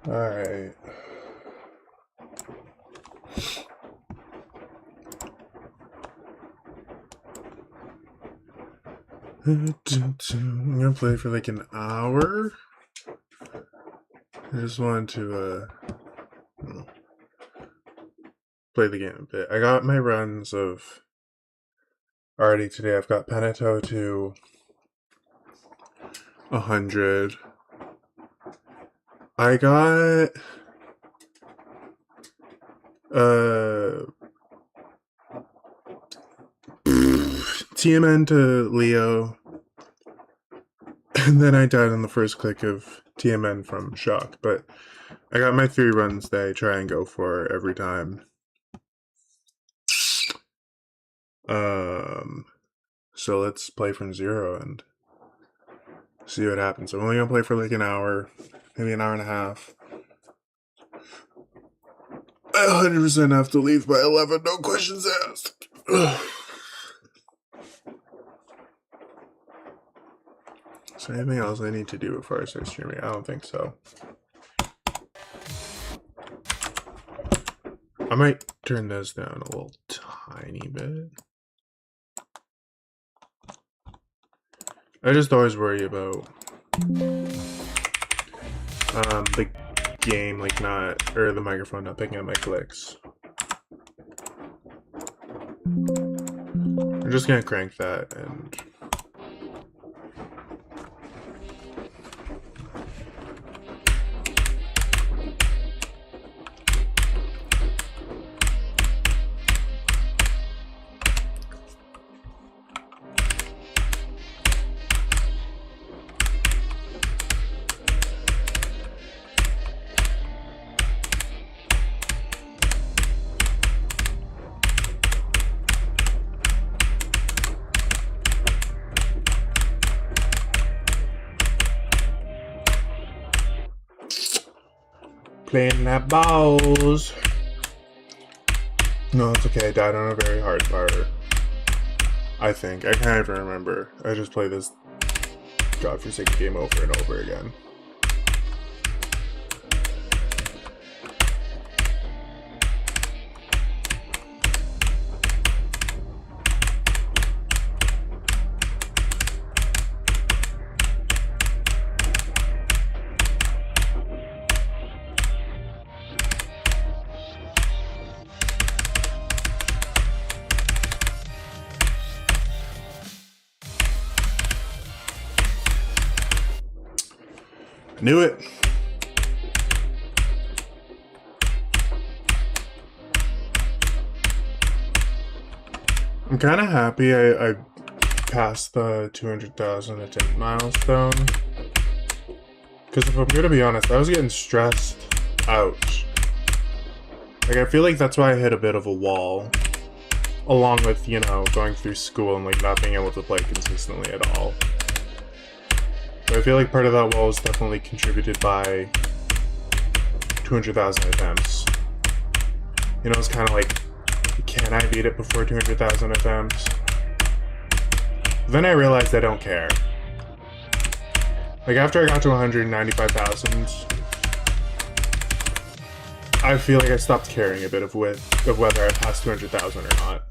Alright. I'm gonna play for like an hour. I just wanted to play the game a bit. I got my runs of already today. I've got Peneto to 100. I got TMN to Leo, and then I died on the first click of TMN from Shock, but I got my 3 runs that I try and go for every time. So let's play from 0 and see what happens. I'm only gonna play for like an hour, maybe an hour and a half. I 100% have to leave by 11, no questions asked. Is there anything else I need to do before I start streaming? I don't think so. I might turn this down a little tiny bit. I just always worry about the game or the microphone not picking up my clicks. I'm just gonna crank that and playing that balls. No, it's okay. I died on a very hard part. I think. I can't even remember. I just play this godforsaken game over and over again. Knew it. I'm kind of happy I passed the 200,000 attempt milestone. Because if I'm going to be honest, I was getting stressed out. Like, I feel like that's why I hit a bit of a wall. Along with, you know, going through school and like not being able to play consistently at all. But I feel like part of that wall was definitely contributed by 200,000 attempts. You know, it's kind of like, can I beat it before 200,000 attempts? Then I realized I don't care. Like, after I got to 195,000, I feel like I stopped caring a bit of whether I passed 200,000 or not.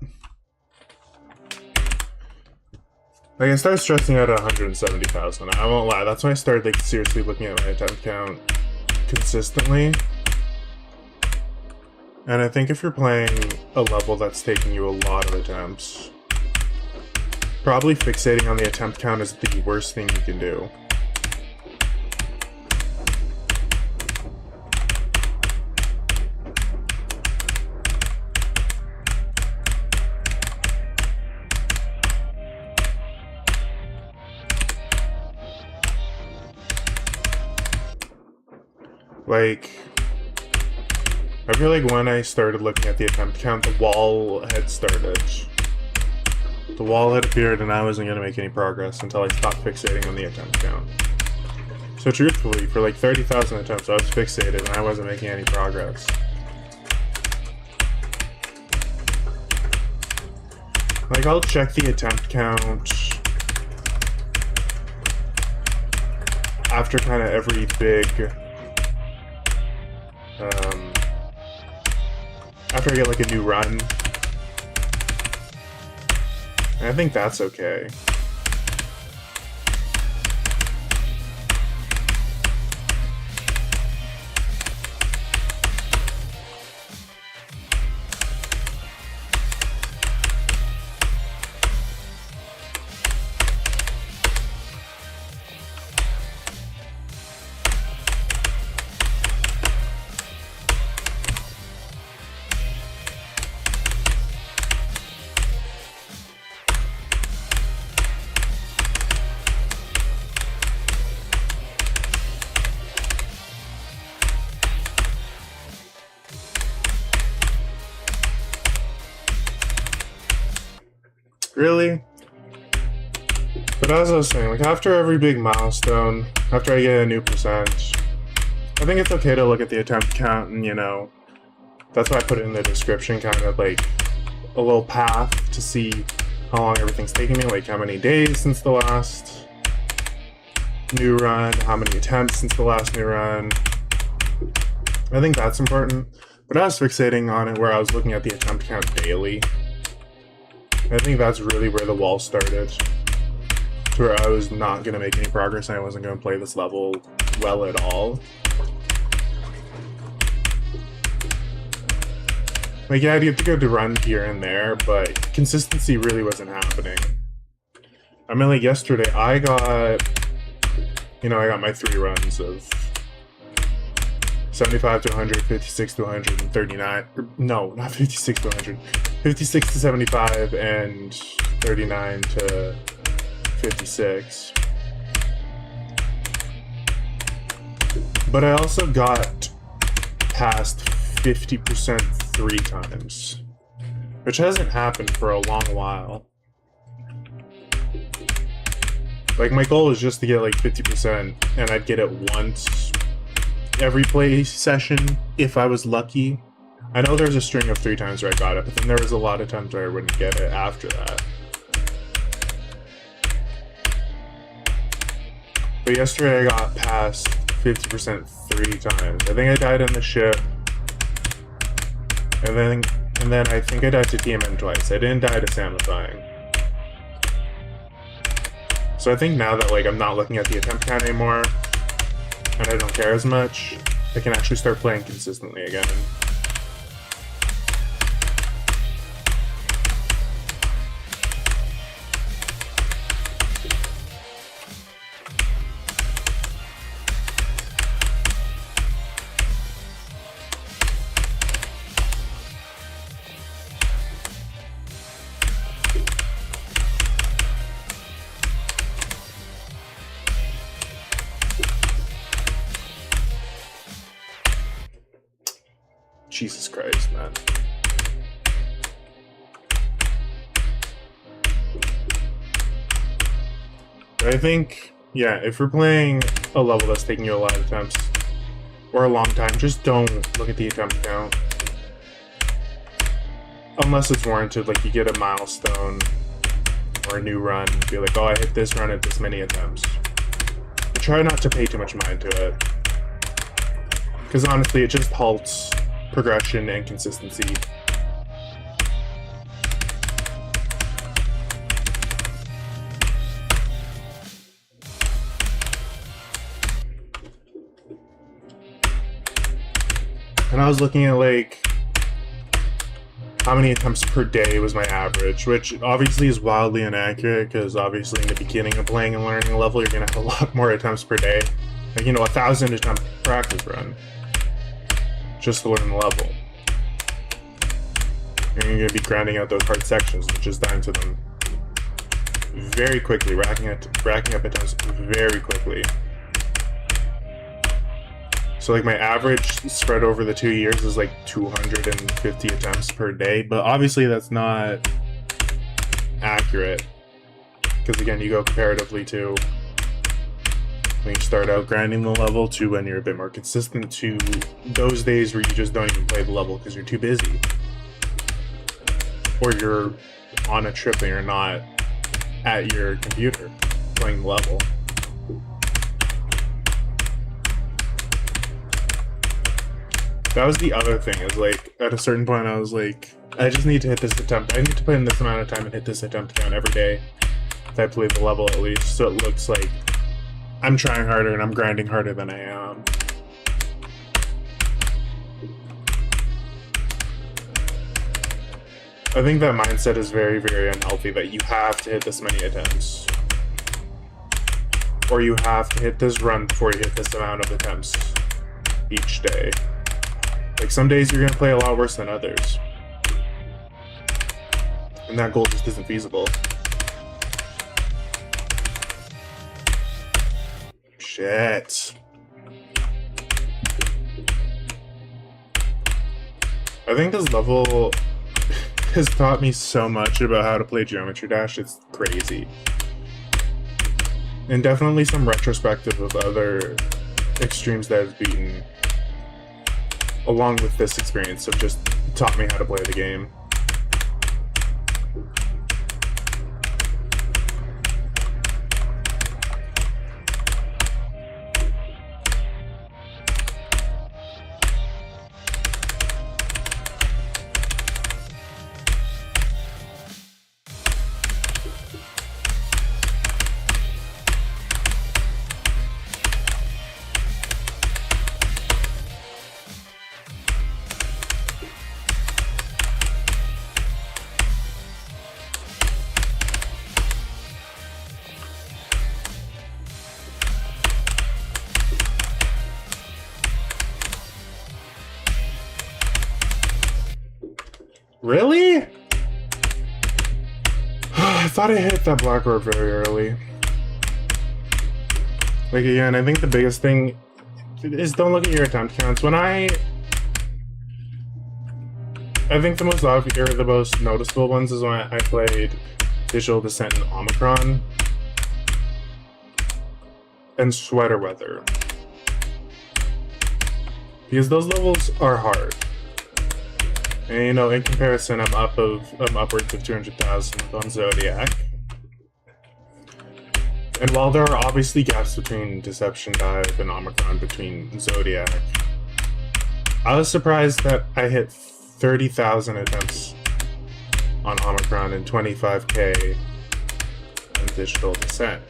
Like, I started stressing out at 170,000. I won't lie, that's when I started, like, seriously looking at my attempt count consistently. And I think if you're playing a level that's taking you a lot of attempts, probably fixating on the attempt count is the worst thing you can do. Like, I feel like when I started looking at the attempt count, the wall had started. The wall had appeared and I wasn't going to make any progress until I stopped fixating on the attempt count. So truthfully, for like 30,000 attempts, I was fixated and I wasn't making any progress. Like, I'll check the attempt count after kind of every big Um, after I get like a new run. And I think that's okay. Really? But as I was saying, like after every big milestone, after I get a new percent, I think it's okay to look at the attempt count and, you know, that's why I put it in the description, kind of like a little path to see how long everything's taking me, like how many days since the last new run, how many attempts since the last new run. I think that's important. But I was fixating on it where I was looking at the attempt count daily. I think that's really where the wall started, to where I was not going to make any progress and I wasn't going to play this level well at all. Like, yeah, I'd get to go to run here and there, but consistency really wasn't happening. I mean, like yesterday, I got my 3 runs of 75 to 100, 56 to 139. No, not 56 to 100. 56 to 75 and 39 to 56. But I also got past 50% 3 times, which hasn't happened for a long while. Like, my goal is just to get like 50%, and I'd get it once every play session if I was lucky. I know there's a string of 3 times where I got it, but then there was a lot of times where I wouldn't get it after that. But yesterday I got past 50% 3 times. I think I died in the ship, and then I think I died to TMN twice. I didn't die to Samifying. So I think now that like I'm not looking at the attempt count anymore, and I don't care as much, I can actually start playing consistently again. Jesus Christ, man. I think, yeah, if we're playing a level that's taking you a lot of attempts or a long time, just don't look at the attempt count. Unless it's warranted, like you get a milestone or a new run, be like, oh, I hit this run at this many attempts. But try not to pay too much mind to it. Because honestly, it just halts progression and consistency. And I was looking at like how many attempts per day was my average, which obviously is wildly inaccurate because obviously in the beginning of playing and learning a level, you're gonna have a lot more attempts per day. Like, you know, 1,000 attempt practice run just to learn the level. And you're going to be grinding out those hard sections, which is dying to them very quickly, racking up attempts very quickly. So like my average spread over the 2 years is like 250 attempts per day, but obviously that's not accurate. Because again, you go comparatively to when you start out grinding the level to when you're a bit more consistent to those days where you just don't even play the level because you're too busy. Or you're on a trip and you're not at your computer playing the level. That was the other thing, is like, at a certain point I was like, I just need to hit this attempt. I need to put in this amount of time and hit this attempt count every day. If I play the level at least, so it looks like I'm trying harder and I'm grinding harder than I am. I think that mindset is very, very unhealthy, that you have to hit this many attempts. Or you have to hit this run before you hit this amount of attempts each day. Like, some days you're gonna play a lot worse than others. And that goal just isn't feasible. Shit. I think this level has taught me so much about how to play Geometry Dash, it's crazy. And definitely some retrospective of other extremes that I've beaten, along with this experience, have just taught me how to play the game. Really? I thought I hit that black orb very early. Like, again, I think the biggest thing is don't look at your attempt counts. I think the most obvious, or the most noticeable ones, is when I played Digital Descent and Omicron and Sweater Weather. Because those levels are hard. And, you know, in comparison, I'm upwards of 200,000 on Zodiac. And while there are obviously gaps between Deception Dive and Omicron between Zodiac, I was surprised that I hit 30,000 attempts on Omicron and 25k on Digital Descent.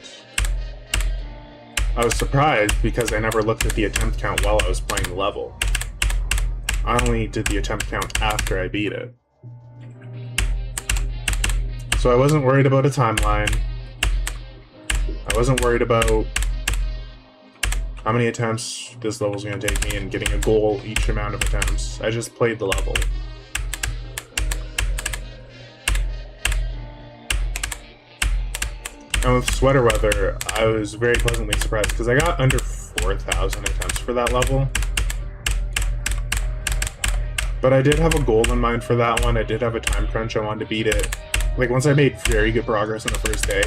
I was surprised because I never looked at the attempt count while I was playing the level. I only did the attempt count after I beat it. So I wasn't worried about a timeline. I wasn't worried about how many attempts this level's gonna take me and getting a goal each amount of attempts. I just played the level. And with Sweater Weather, I was very pleasantly surprised because I got under 4,000 attempts for that level. But I did have a goal in mind for that one. I did have a time crunch. I wanted to beat it. Like, once I made very good progress on the first day,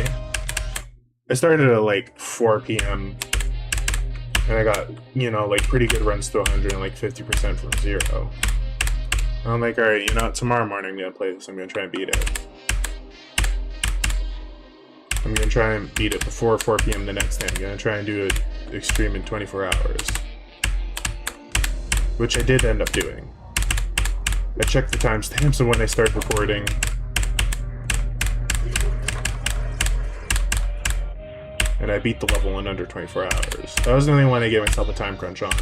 I started at like 4 p.m. and I got, you know, like pretty good runs to 100 and like 50% from 0. And I'm like, alright, you know what, tomorrow morning I'm gonna play this. I'm gonna try and beat it. I'm gonna try and beat it before 4 p.m. the next day. I'm gonna try and do an extreme in 24 hours. Which I did end up doing. I checked the timestamps of when I started recording. And I beat the level in under 24 hours. That was the only one I gave myself a time crunch on.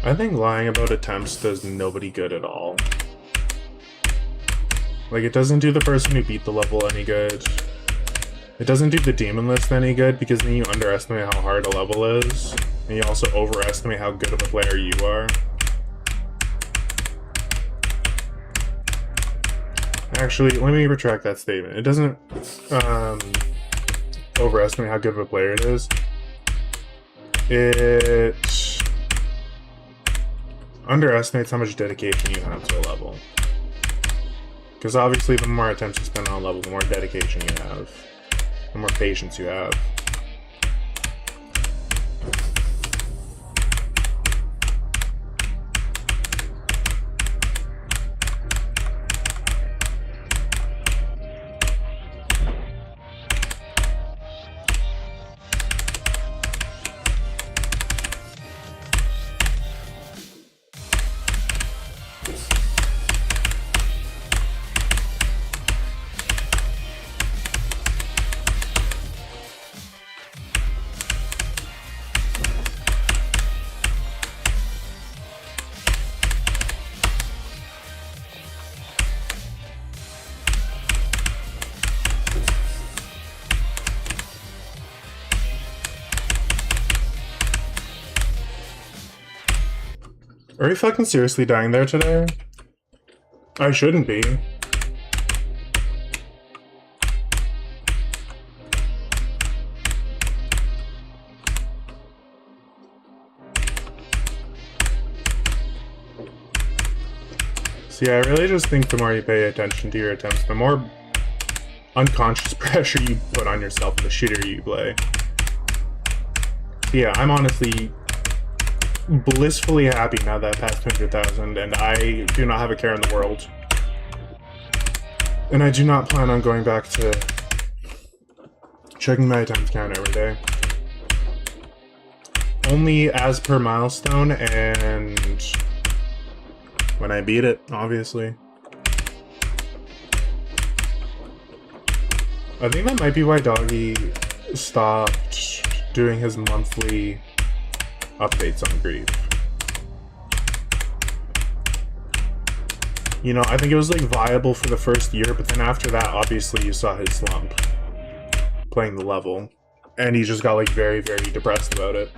I think lying about attempts does nobody good at all. Like, it doesn't do the person who beat the level any good. It doesn't do the demon list any good, because then you underestimate how hard a level is, and you also overestimate how good of a player you are. Actually, let me retract that statement. It doesn't overestimate how good of a player it is. It underestimates how much dedication you have to a level. Because obviously the more attempts you spend on a level, the more dedication you have, the more patience you have. Are we fucking seriously dying there today? I shouldn't be. See, I really just think the more you pay attention to your attempts, the more unconscious pressure you put on yourself, the shitter you play. So yeah, I'm honestly blissfully happy now that I passed 200,000, and I do not have a care in the world. And I do not plan on going back to checking my attempts count every day. Only as per milestone, and when I beat it, obviously. I think that might be why Doggy stopped doing his monthly updates on Grief. You know, I think it was like viable for the first year, but then after that, obviously you saw his slump playing the level, and he just got like very, very depressed about it.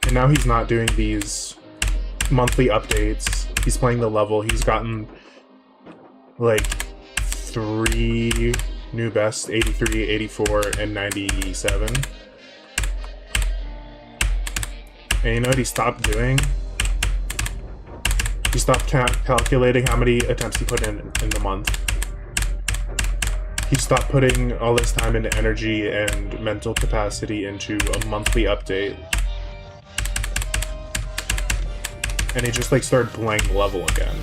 And now he's not doing these monthly updates. He's playing the level. He's gotten like 3 new bests, 83, 84, and 97. And you know what he stopped doing? He stopped calculating how many attempts he put in the month. He stopped putting all this time and energy and mental capacity into a monthly update. And he just like started playing the level again.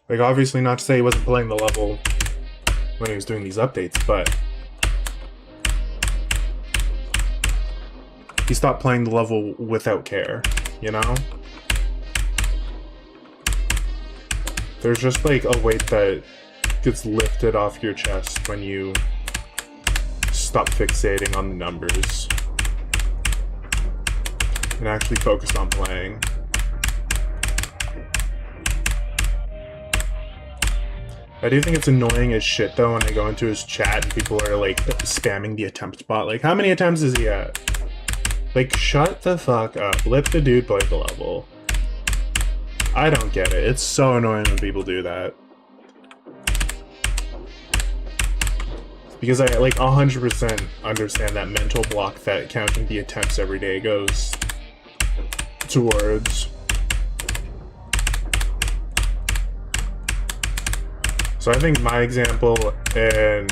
Like, obviously not to say he wasn't playing the level when he was doing these updates, but he stopped playing the level without care, you know? There's just like a weight that gets lifted off your chest when you stop fixating on the numbers and actually focus on playing. I do think it's annoying as shit though when I go into his chat and people are like spamming the attempt bot. Like, how many attempts is he at? Like, shut the fuck up. Let the dude play the level. I don't get it. It's so annoying when people do that. Because I like 100% understand that mental block that counting the attempts every day goes towards. So I think my example and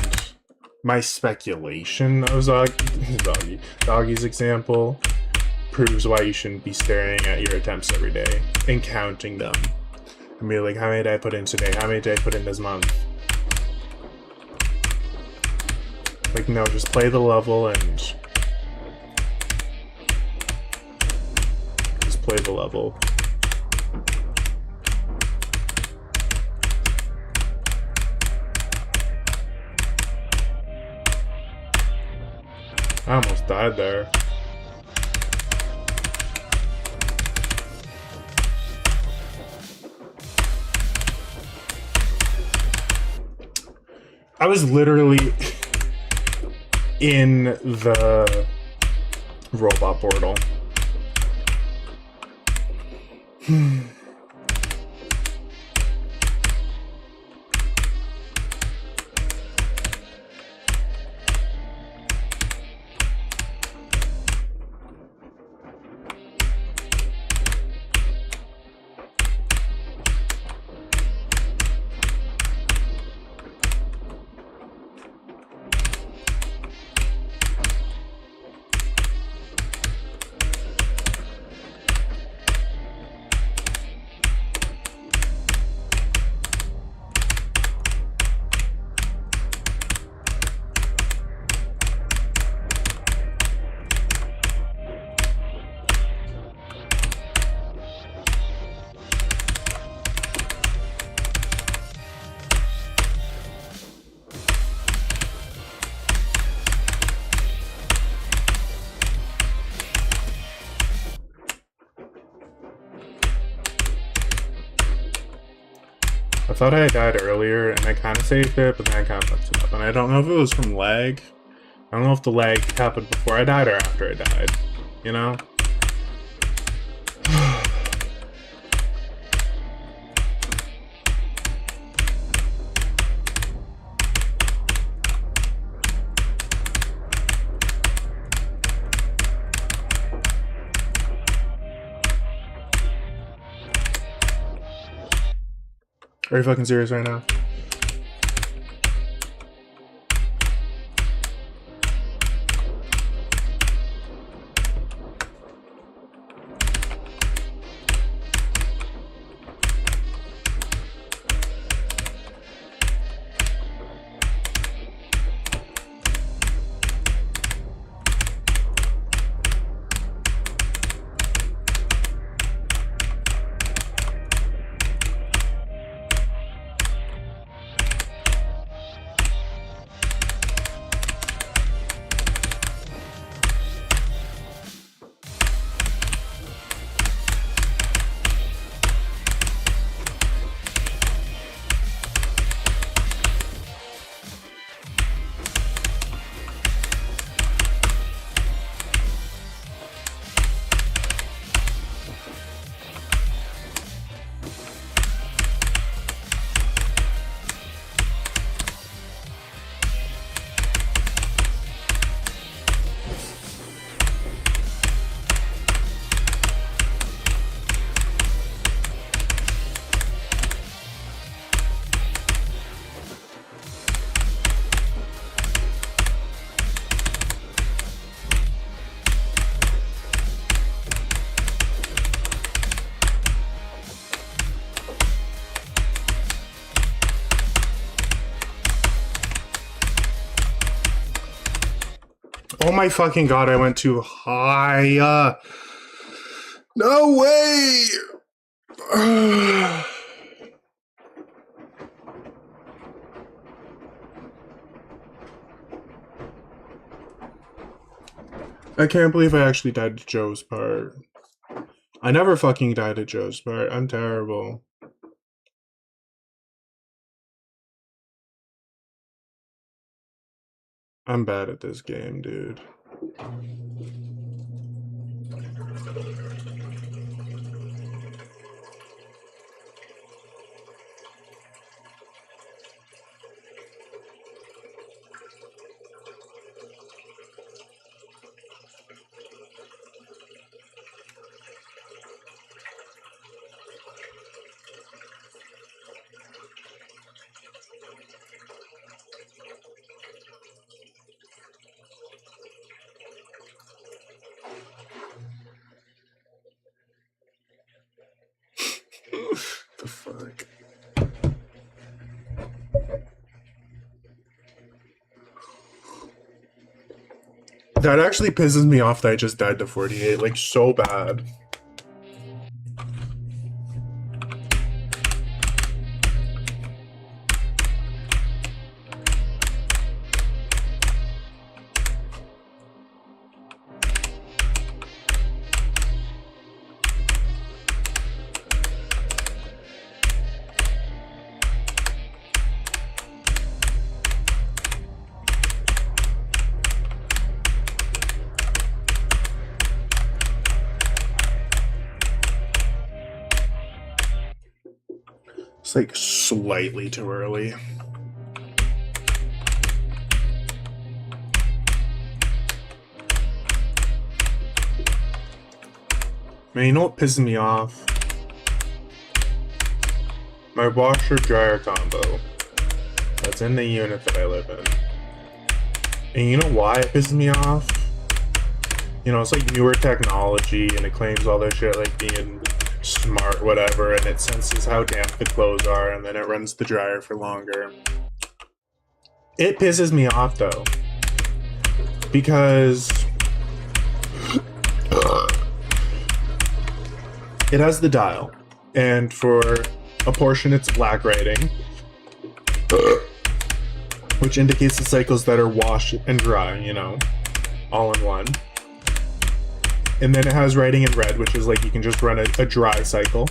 my speculation of Doggy's example proves why you shouldn't be staring at your attempts every day and counting them. And be like, how many did I put in today? How many did I put in this month? Like, no, just play the level and just play the level. I almost died there. I was literally in the robot portal. I thought I died earlier, and I kind of saved it, but then I kind of fucked it up. And I don't know if it was from lag. I don't know if the lag happened before I died or after I died, you know? Are you fucking serious right now? Oh my fucking god, I went too high. No way! I can't believe I actually died to Joe's part. I never fucking died to Joe's part. I'm terrible. I'm bad at this game, dude. The fuck? That actually pisses me off that I just died to 48, like, so bad. It's like slightly too early. Man, you know what pisses me off? My washer dryer combo that's in the unit that I live in. And you know why it pisses me off? You know, it's like newer technology and it claims all this shit like being smart, whatever, and it senses how damp the clothes are and then it runs the dryer for longer. It pisses me off though, because it has the dial, and for a portion it's black writing, which indicates the cycles that are wash and dry, you know, all in one. And then it has writing in red, which is like you can just run a dry cycle.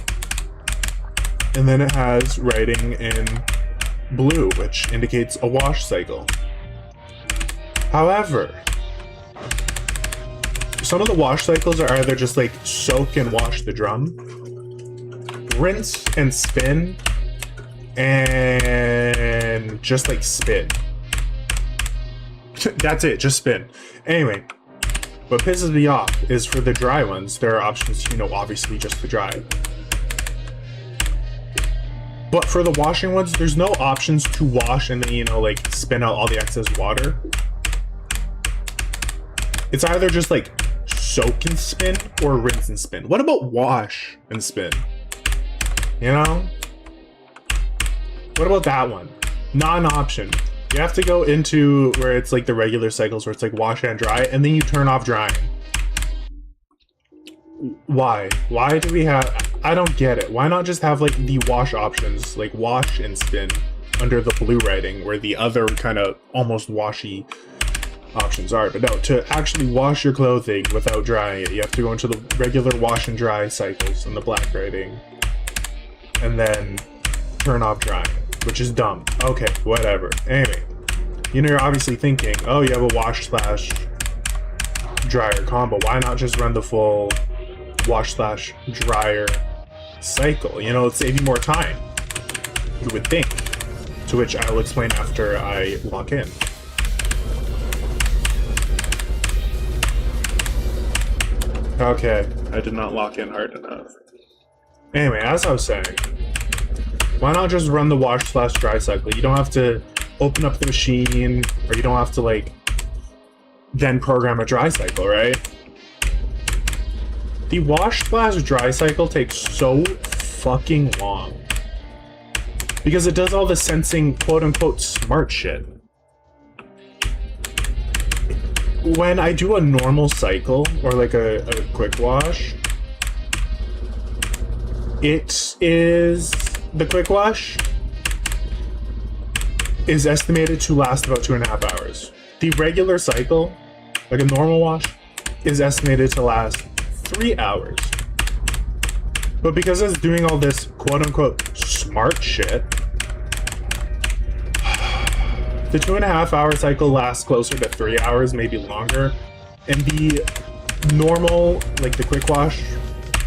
And then it has writing in blue, which indicates a wash cycle. However, some of the wash cycles are either just like soak and wash the drum, rinse and spin, and just like spin. That's it, just spin. Anyway, what pisses me off is for the dry ones, there are options, you know, obviously just to dry. But for the washing ones, there's no options to wash and then, you know, like spin out all the excess water. It's either just like soak and spin or rinse and spin. What about wash and spin? You know? What about that one? Not an option. You have to go into where it's like the regular cycles where it's like wash and dry, and then you turn off drying. Why? Why do we have... I don't get it. Why not just have like the wash options, like wash and spin under the blue writing where the other kind of almost washy options are? But no, to actually wash your clothing without drying it, you have to go into the regular wash and dry cycles in the black writing and then turn off drying, which is dumb. Okay, whatever. Anyway, you know, you're obviously thinking, oh, you have a wash slash dryer combo. Why not just run the full wash slash dryer cycle? You know, it'd save you more time, you would think. To which I will explain after I lock in. Okay, I did not lock in hard enough. Anyway, as I was saying, why not just run the wash slash dry cycle? You don't have to open up the machine, or you don't have to like then program a dry cycle, right? The wash slash dry cycle takes so fucking long because it does all the sensing quote unquote smart shit. When I do a normal cycle or like a quick wash, it is... the quick wash is estimated to last about 2.5 hours. The regular cycle, like a normal wash, is estimated to last 3 hours. But because it's doing all this quote-unquote smart shit, the 2.5 hour cycle lasts closer to 3 hours, maybe longer. And the normal, like the quick wash,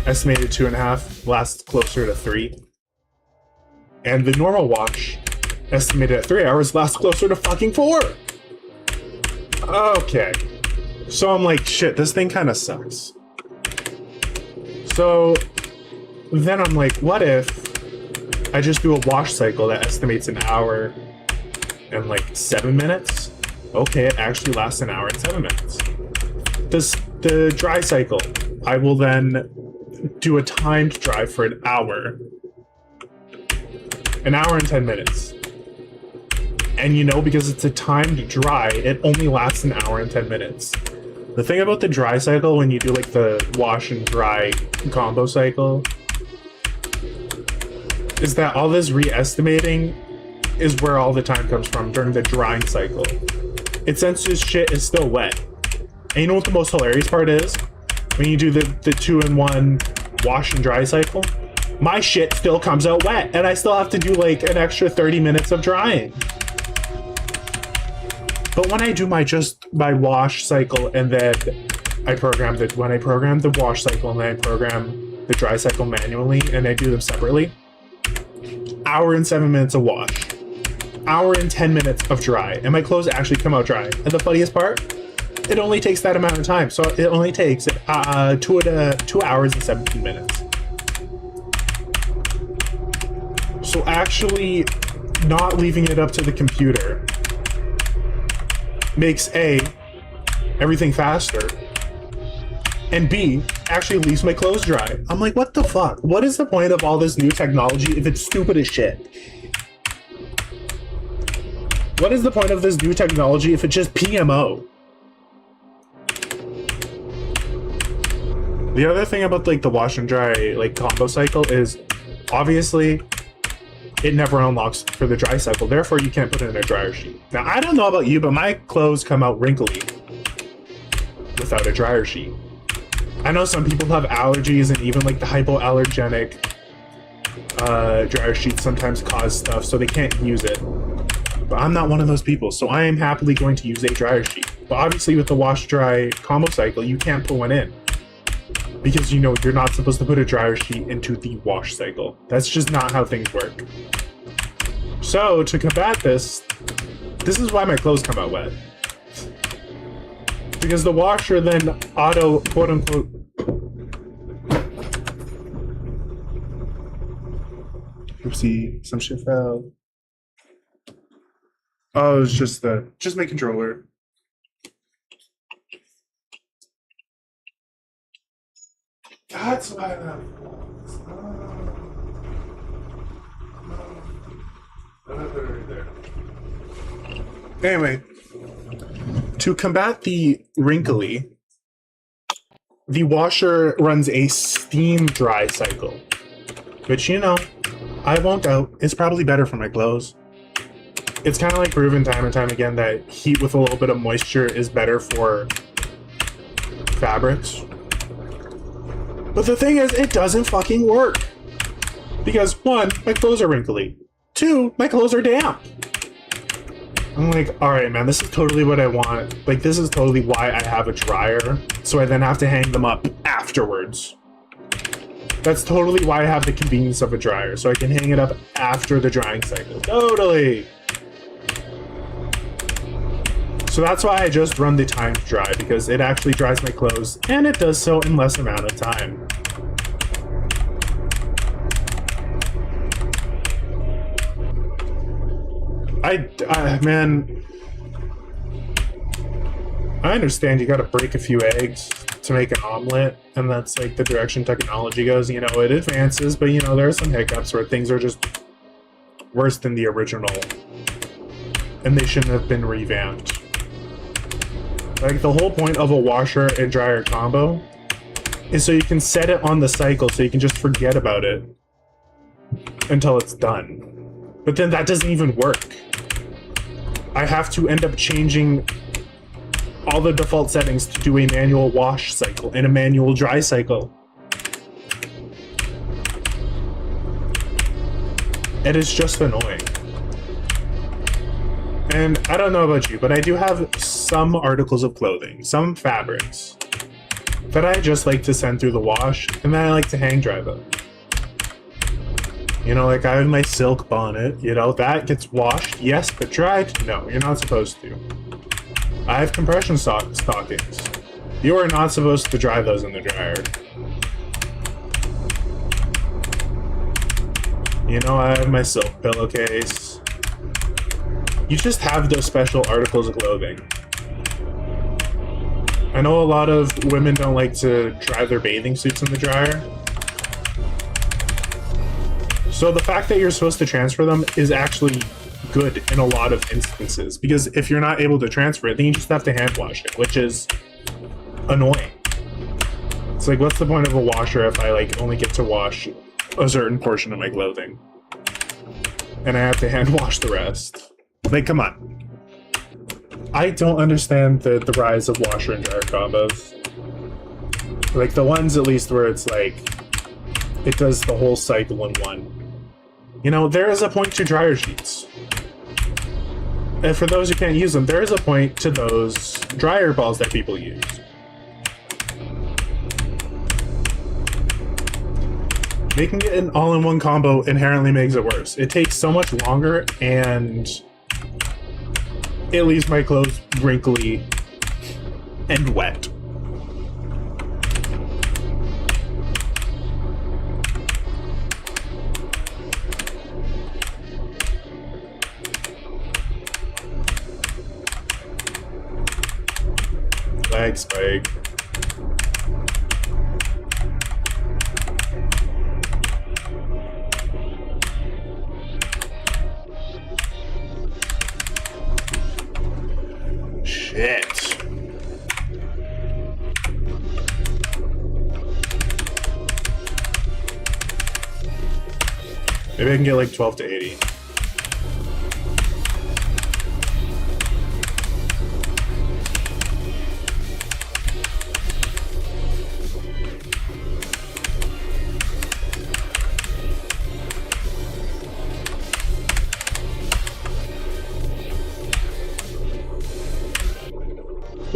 estimated 2.5, lasts closer to 3. And the normal wash, estimated at 3 hours, lasts closer to fucking 4. Okay. So I'm like, shit, this thing kind of sucks. So then I'm like, what if I just do a wash cycle that estimates an hour and like 7 minutes? Okay, it actually lasts an hour and 7 minutes. The dry cycle, I will then do a timed dry for an hour and 10 minutes. And you know, because it's a timed dry, it only lasts an hour and 10 minutes. The thing about the dry cycle, when you do like the wash and dry combo cycle, is that all this re-estimating is where all the time comes from during the drying cycle. It senses shit is still wet. And you know what the most hilarious part is? When you do the 2-in-1 wash and dry cycle, my shit still comes out wet, and I still have to do like an extra 30 minutes of drying. But when I do my wash cycle and then I program the wash cycle and then I program the dry cycle manually and I do them separately, hour and 7 minutes of wash, hour and 10 minutes of dry, and my clothes actually come out dry. And the funniest part, it only takes that amount of time. So it only takes 2 hours and 17 minutes. So actually not leaving it up to the computer makes A, everything faster, and B, actually leaves my clothes dry. I'm like, what the fuck? What is the point of all this new technology if it's stupid as shit? What is the point of this new technology if it's just PMO? The other thing about like the wash and dry like combo cycle is obviously it never unlocks for the dry cycle, therefore you can't put it in a dryer sheet. Now I don't know about you, but my clothes come out wrinkly without a dryer sheet. I know some people have allergies, and even like the hypoallergenic dryer sheets sometimes cause stuff, so they can't use it. But I'm not one of those people, so I am happily going to use a dryer sheet. But obviously with the wash-dry combo cycle, you can't put one in. Because, you know, you're not supposed to put a dryer sheet into the wash cycle. That's just not how things work. So, to combat this is why my clothes come out wet. Because the washer then auto, quote-unquote... Oopsie, some shit fell. Oh, it's just my controller. That's why that falls. Right there. Anyway, to combat the wrinkly, the washer runs a steam dry cycle, which, you know, I won't doubt is probably better for my clothes. It's kind of like proven time and time again that heat with a little bit of moisture is better for fabrics. But the thing is, it doesn't fucking work. Because, one, my clothes are wrinkly. Two, my clothes are damp. I'm like, alright man, this is totally what I want. Like, this is totally why I have a dryer. So I then have to hang them up afterwards. That's totally why I have the convenience of a dryer. So I can hang it up after the drying cycle. Totally! So that's why I just run the timed dry, because it actually dries my clothes, and it does so in less amount of time. Man, I understand you gotta break a few eggs to make an omelet, and that's like the direction technology goes. You know, it advances, but you know, there are some hiccups where things are just worse than the original, and they shouldn't have been revamped. Like, the whole point of a washer and dryer combo is so you can set it on the cycle so you can just forget about it until it's done. But then that doesn't even work. I have to end up changing all the default settings to do a manual wash cycle and a manual dry cycle. It is just annoying. And I don't know about you, but I do have some articles of clothing, some fabrics, that I just like to send through the wash, and then I like to hang dry them. You know, like I have my silk bonnet, you know, that gets washed, yes, but dried? No, you're not supposed to. I have compression stockings. You are not supposed to dry those in the dryer. You know, I have my silk pillowcase. You just have those special articles of clothing. I know a lot of women don't like to dry their bathing suits in the dryer. So the fact that you're supposed to transfer them is actually good in a lot of instances, because if you're not able to transfer it, then you just have to hand wash it, which is annoying. It's like, what's the point of a washer if I like only get to wash a certain portion of my clothing and I have to hand wash the rest? Like, come on. I don't understand the rise of washer and dryer combos. Like, the ones at least where it's like, it does the whole cycle in one. You know, there is a point to dryer sheets. And for those who can't use them, there is a point to those dryer balls that people use. Making it an all-in-one combo inherently makes it worse. It takes so much longer, and it leaves my clothes wrinkly and wet. Lag spike. Shit. Maybe I can get like 12 to 80.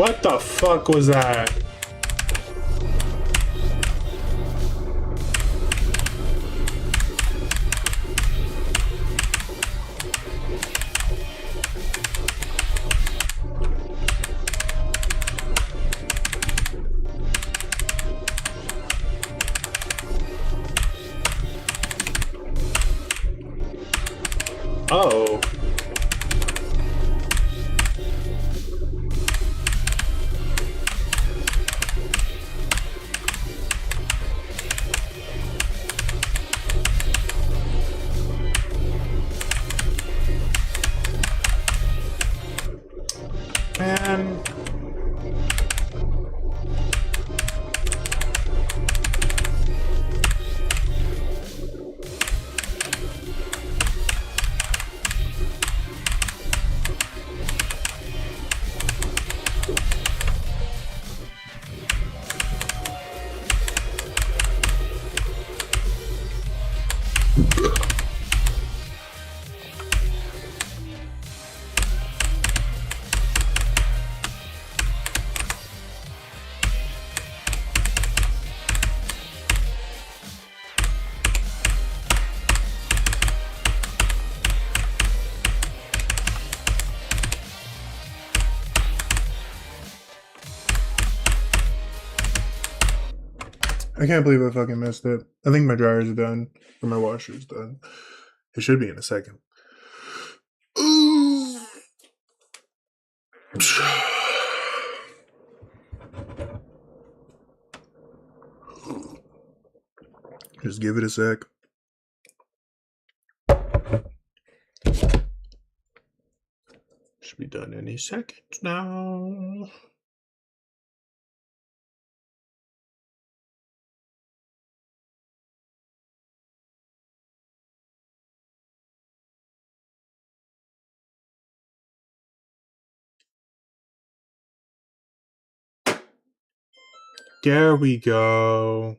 What the fuck was that? Oh. Man. I can't believe I fucking missed it. I think my dryer's done. Or my washer's done. It should be in a second. Just give it a sec. Should be done any second now. There we go.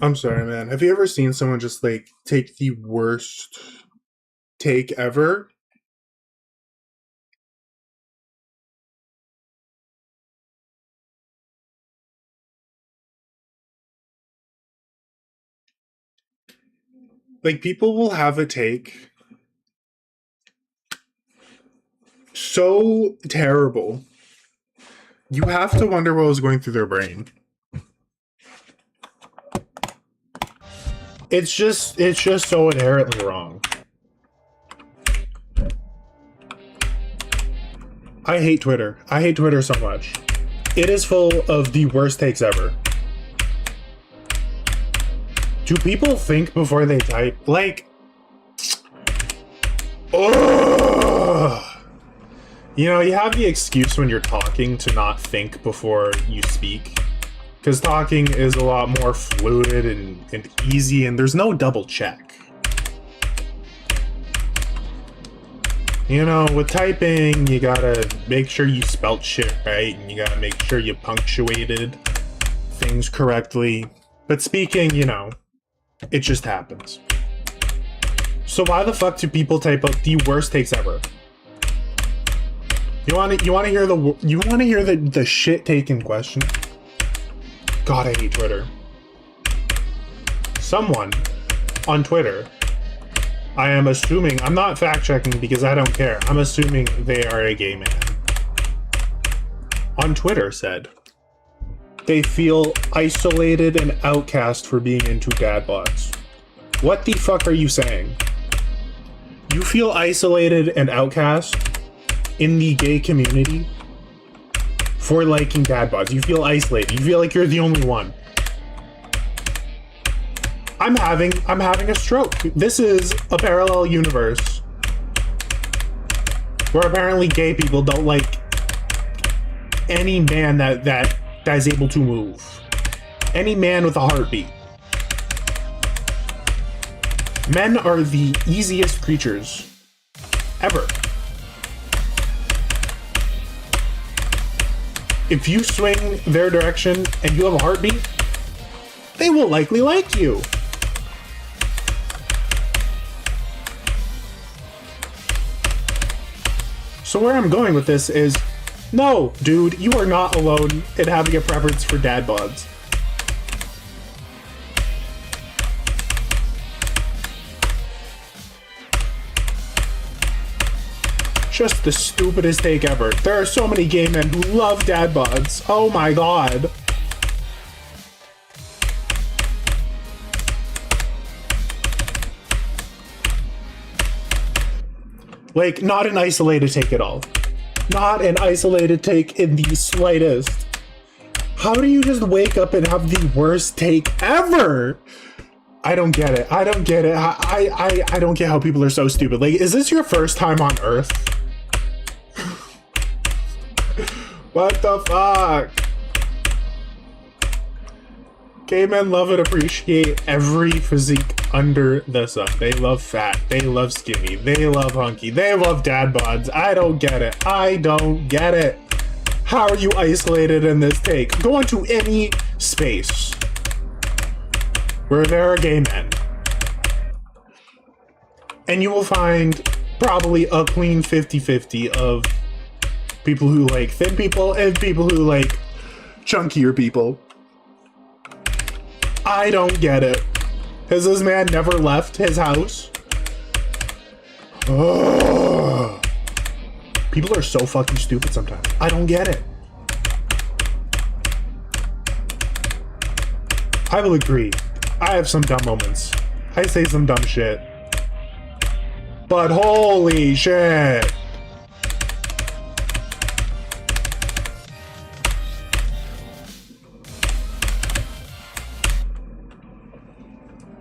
I'm sorry, man. Have you ever seen someone just like take the worst take ever? Like people will have a take So terrible. You have to wonder what was going through their brain. It's just so inherently wrong. I hate Twitter. I hate Twitter so much. It is full of the worst takes ever. Do people think before they type? Like, ugh. You know, you have the excuse when you're talking to not think before you speak. Because talking is a lot more fluid and easy, and there's no double check. You know, with typing, you gotta make sure you spelt shit right, and you gotta make sure you punctuated things correctly. But speaking, you know, it just happens. So why the fuck do people type out the worst takes ever? You wanna hear the shit take in question? God, I hate Twitter. Someone on Twitter, I am assuming, I'm not fact checking because I don't care, I'm assuming they are a gay man, on Twitter said they feel isolated and outcast for being into dad bods. What the fuck are you saying? You feel isolated and outcast in the gay community for liking dad bods. You feel isolated. You feel like you're the only one. I'm having a stroke. This is a parallel universe where apparently gay people don't like any man that is able to move. Any man with a heartbeat. Men are the easiest creatures ever. If you swing their direction and you have a heartbeat, they will likely like you. So where I'm going with this is, no, dude, you are not alone in having a preference for dad bods. Just the stupidest take ever. There are so many gay men who love dad bods. Oh my god. Like, not an isolated take at all. Not an isolated take in the slightest. How do you just wake up and have the worst take ever? I don't get it. I don't get it. I don't get how people are so stupid. Like, is this your first time on Earth? What the fuck? Gay men love and appreciate every physique under the sun. They love fat. They love skinny. They love hunky. They love dad bods. I don't get it. I don't get it. How are you isolated in this take? Go into any space where there are gay men, and you will find probably a clean 50-50 of people who like thin people and people who like chunkier people. I don't get it. Has this man never left his house? Ugh. People are so fucking stupid sometimes. I don't get it. I will agree. I have some dumb moments. I say some dumb shit. But holy shit.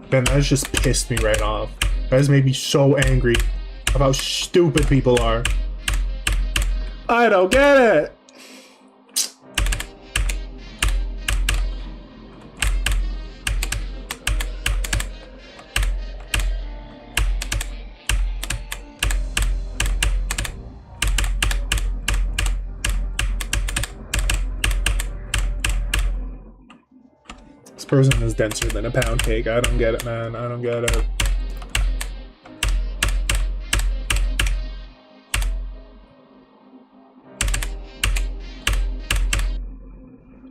Ben, that has just pissed me right off. That has made me so angry about how stupid people are. I don't get it! This person is denser than a pound cake. I don't get it, man. I don't get it.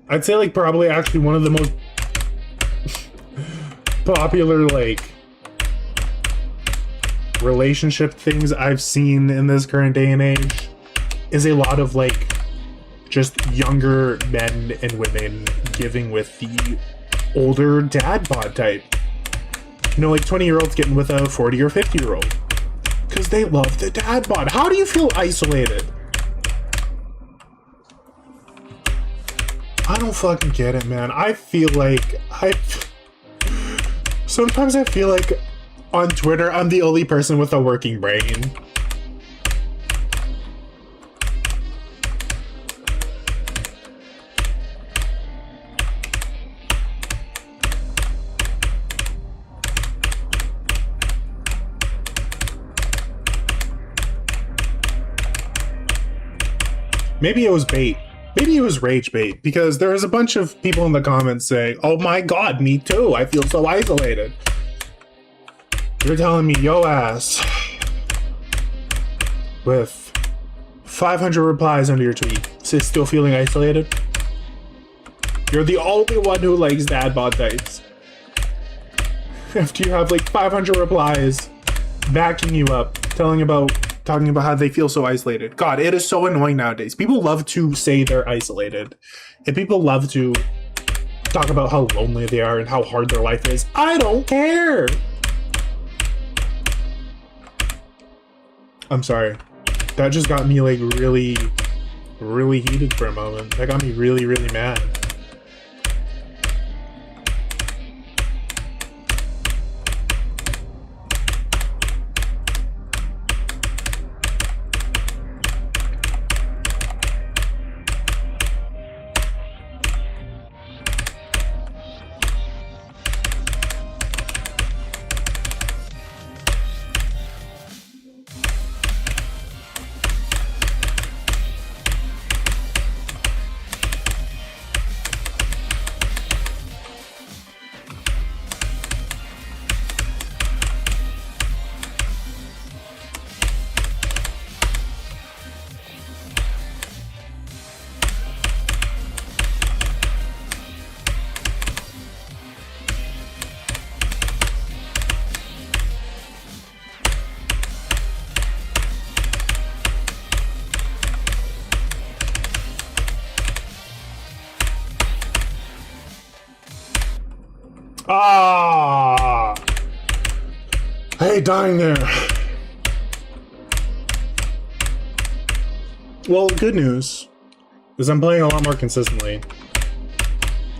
I'd say, like, probably actually one of the most popular, like, relationship things I've seen in this current day and age is a lot of like just younger men and women giving with the older dad bod type. You know, like 20-year-olds getting with a 40 or 50-year-old because they love the dad bod. How do you feel isolated? I don't fucking get it, man. I feel like sometimes I feel like on Twitter I'm the only person with a working brain. Maybe it was bait. Maybe it was rage bait, because there was a bunch of people in the comments saying, oh my god, me too, I feel so isolated. You're telling me, yo ass, with 500 replies under your tweet, is still feeling isolated? You're the only one who likes dad bod types. After you have like 500 replies backing you up, talking about how they feel so isolated. God, it is so annoying nowadays. People love to say they're isolated, and people love to talk about how lonely they are and how hard their life is. I don't care. I'm sorry. That just got me like really, really heated for a moment. That got me really, really mad. Ah! I hate dying there. Well, good news is I'm playing a lot more consistently.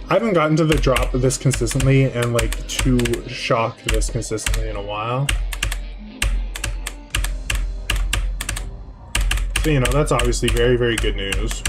I haven't gotten to the drop this consistently and like to shock this consistently in a while. So, you know, that's obviously very, very good news.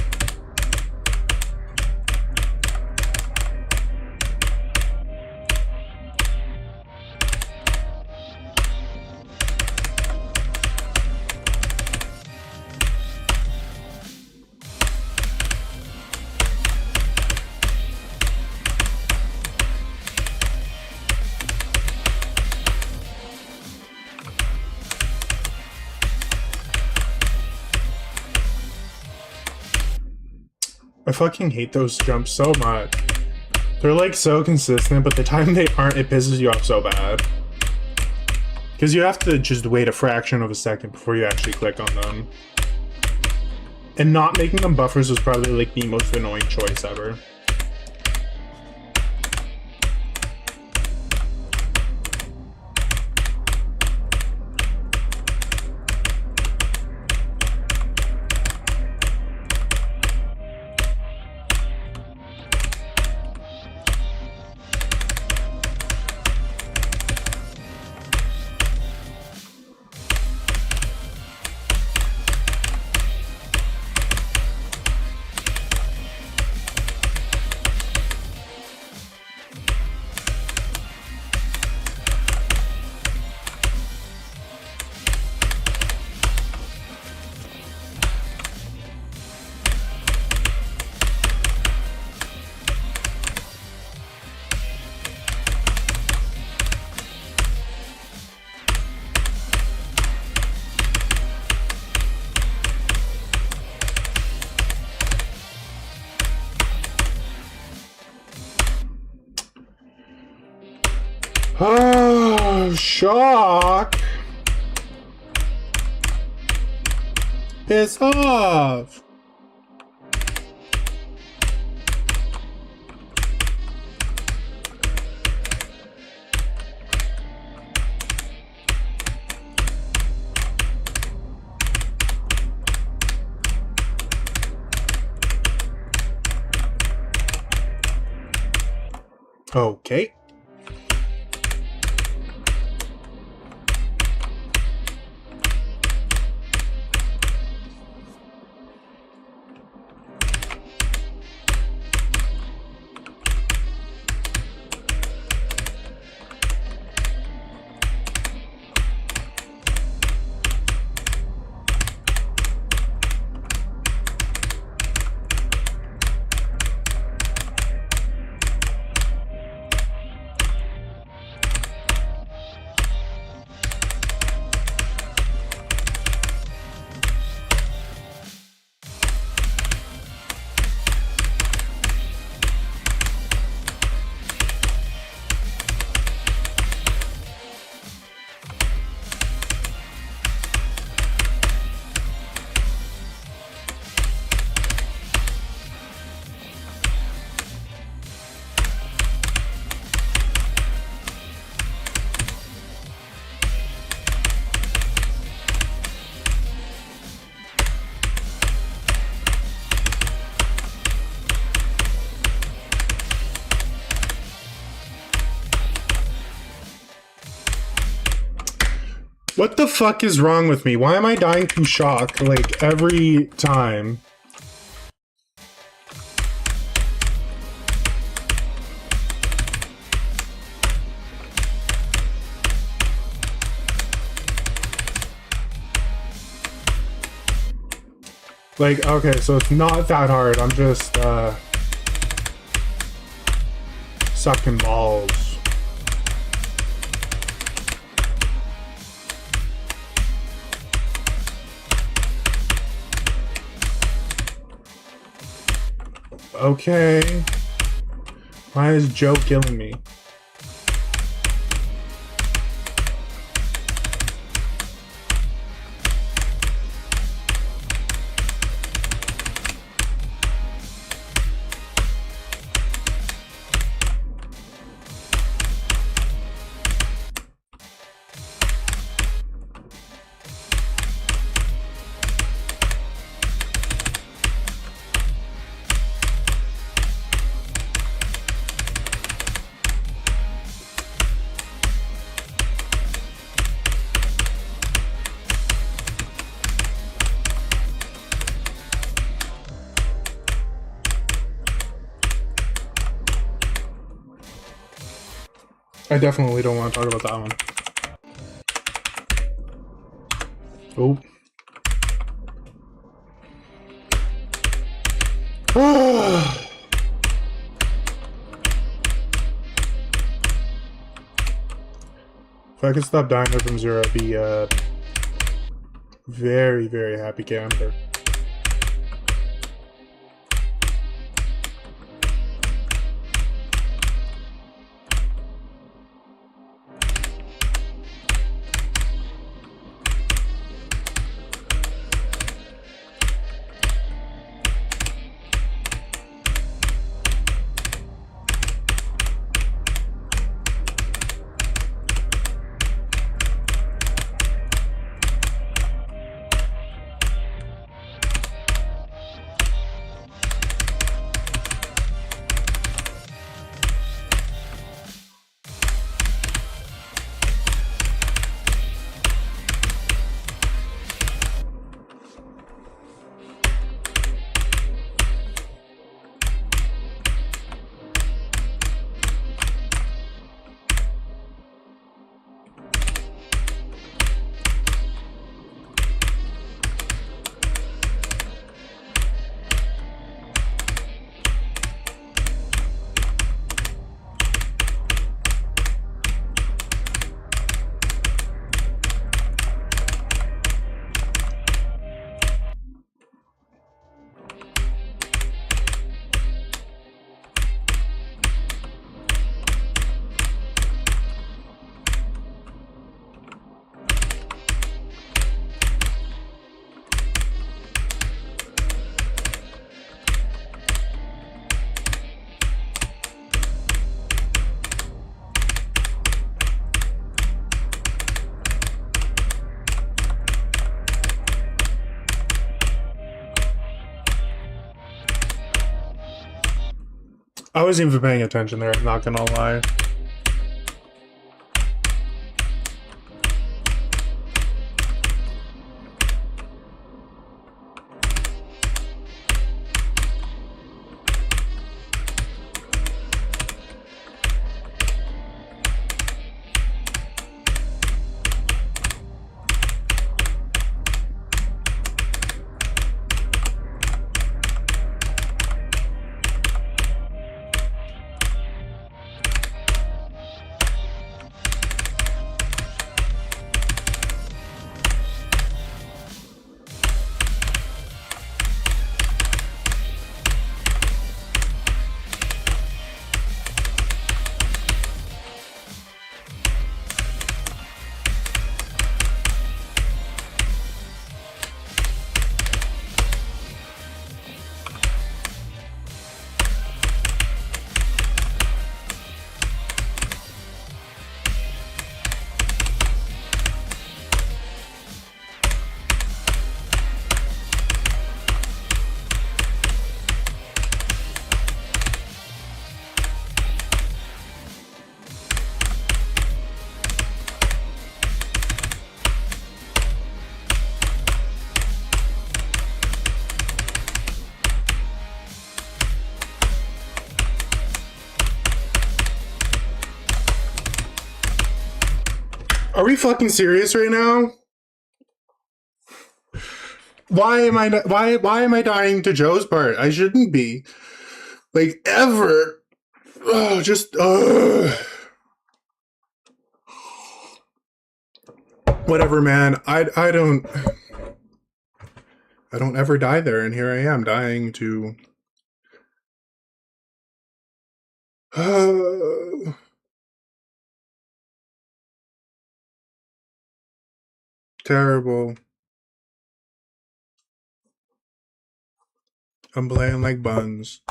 I fucking hate those jumps so much. They're like so consistent, but the time they aren't, it pisses you off so bad. Because you have to just wait a fraction of a second before you actually click on them. And not making them buffers was probably like the most annoying choice ever. Oh, shock. Piss off! Okay. What the fuck is wrong with me? Why am I dying to shock, like, every time? Like, okay, so it's not that hard. I'm just, sucking balls. Okay. Why is Joe killing me? I definitely don't want to talk about that one. Oh. If I could stop dying from zero, I'd be a very, very happy camper. I wasn't even paying attention there, I'm not gonna lie. Are we fucking serious right now? Why am I dying to Joe's part? I shouldn't be. Like, ever. Oh, just whatever, man. I don't ever die there, and here I am dying to terrible. I'm playing like buns.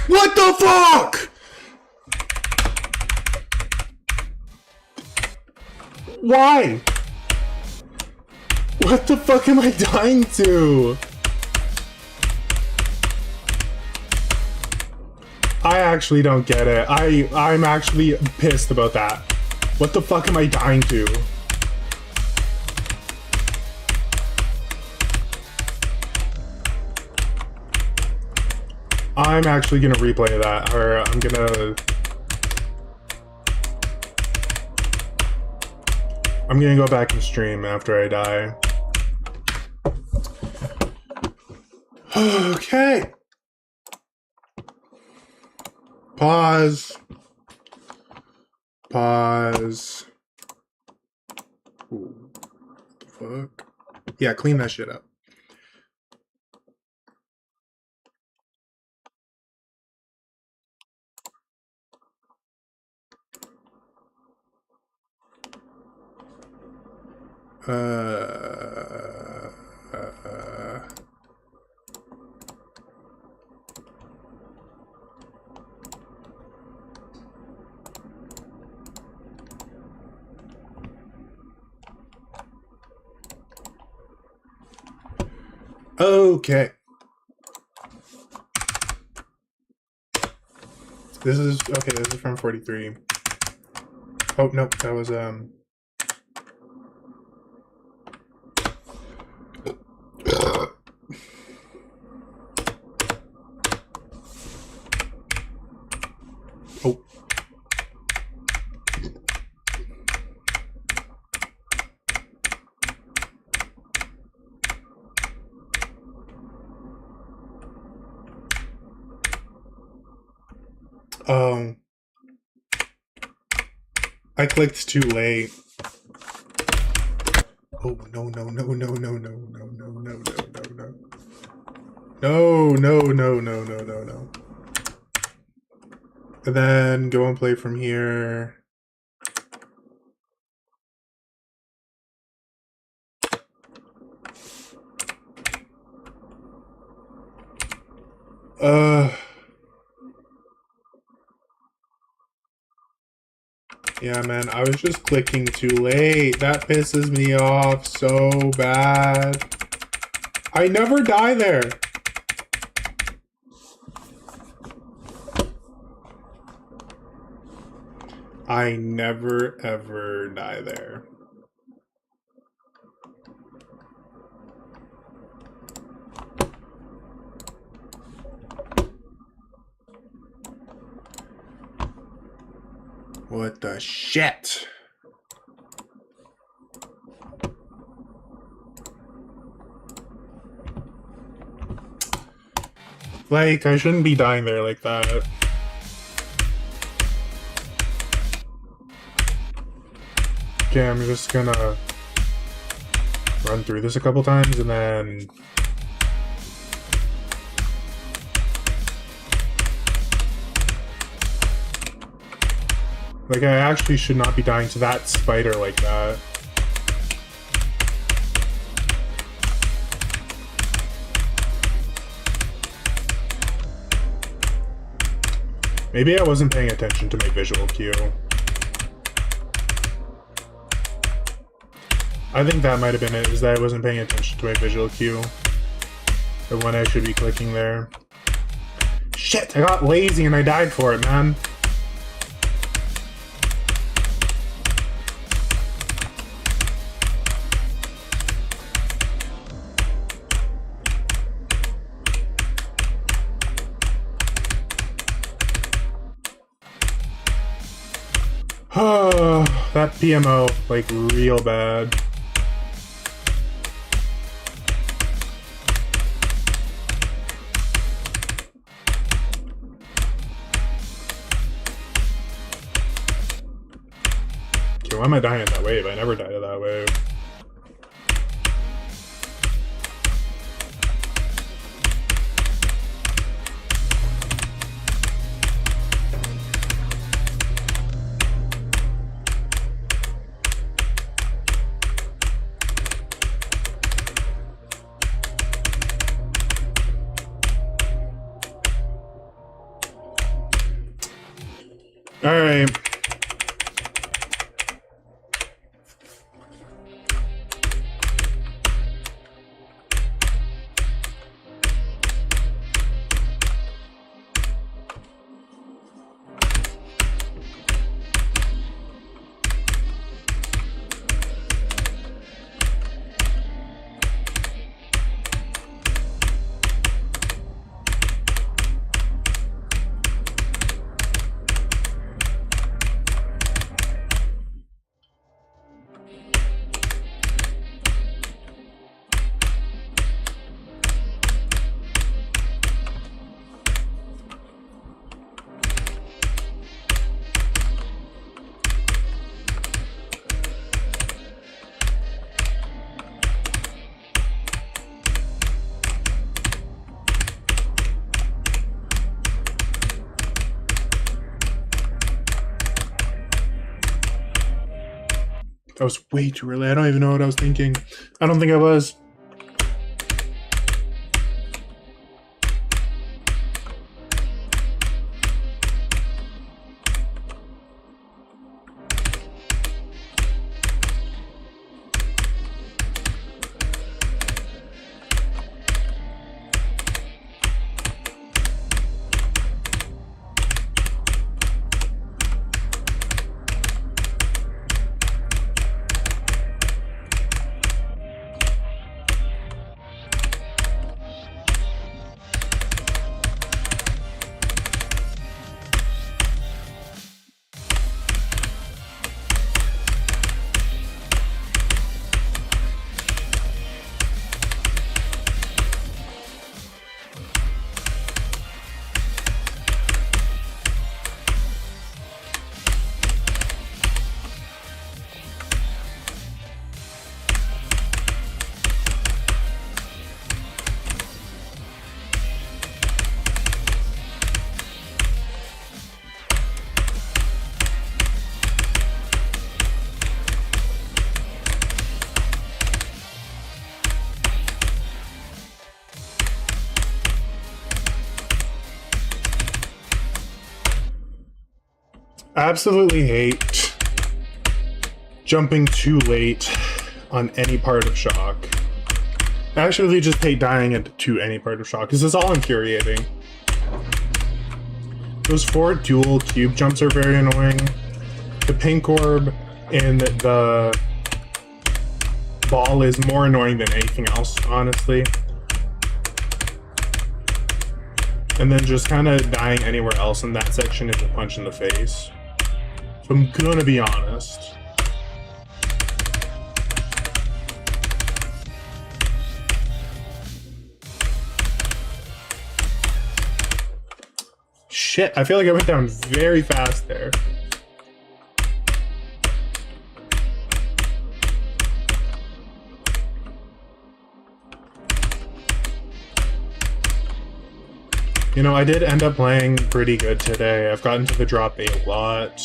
What the fuck? Why? What the fuck am I dying to? I actually don't get it. I'm actually pissed about that. What the fuck am I dying to? I'm actually gonna replay that, or I'm gonna go back and stream after I die. Okay. Pause. Pause. Ooh, what the fuck? Yeah, clean that shit up. Okay. This is from 43. Oh no, that was oh. I clicked too late. Oh no no no no no no no no no no no no. No no no no no no no. And then go and play from here. Yeah, man, I was just clicking too late. That pisses me off so bad. I never die there. I never ever die there. What the shit? Like, I shouldn't be dying there like that. Okay, I'm just gonna run through this a couple times and then... Like, I actually should not be dying to that spider like that. Maybe I wasn't paying attention to my visual cue. I think that might have been it, is that I wasn't paying attention to my visual cue. The one I should be clicking there. Shit, I got lazy and I died for it, man. Oh, that PMO, like, real bad. Okay, why am I dying at that wave? I never died at that wave. All right. That was way too early. I don't even know what I was thinking. I don't think I was. I absolutely hate jumping too late on any part of shock. I actually just hate dying into any part of shock because it's all infuriating. Those 4 dual cube jumps are very annoying. The pink orb and the ball is more annoying than anything else, honestly. And then just kind of dying anywhere else in that section is a punch in the face. So I'm gonna be honest. Shit, I feel like I went down very fast there. You know, I did end up playing pretty good today. I've gotten to the drop a lot.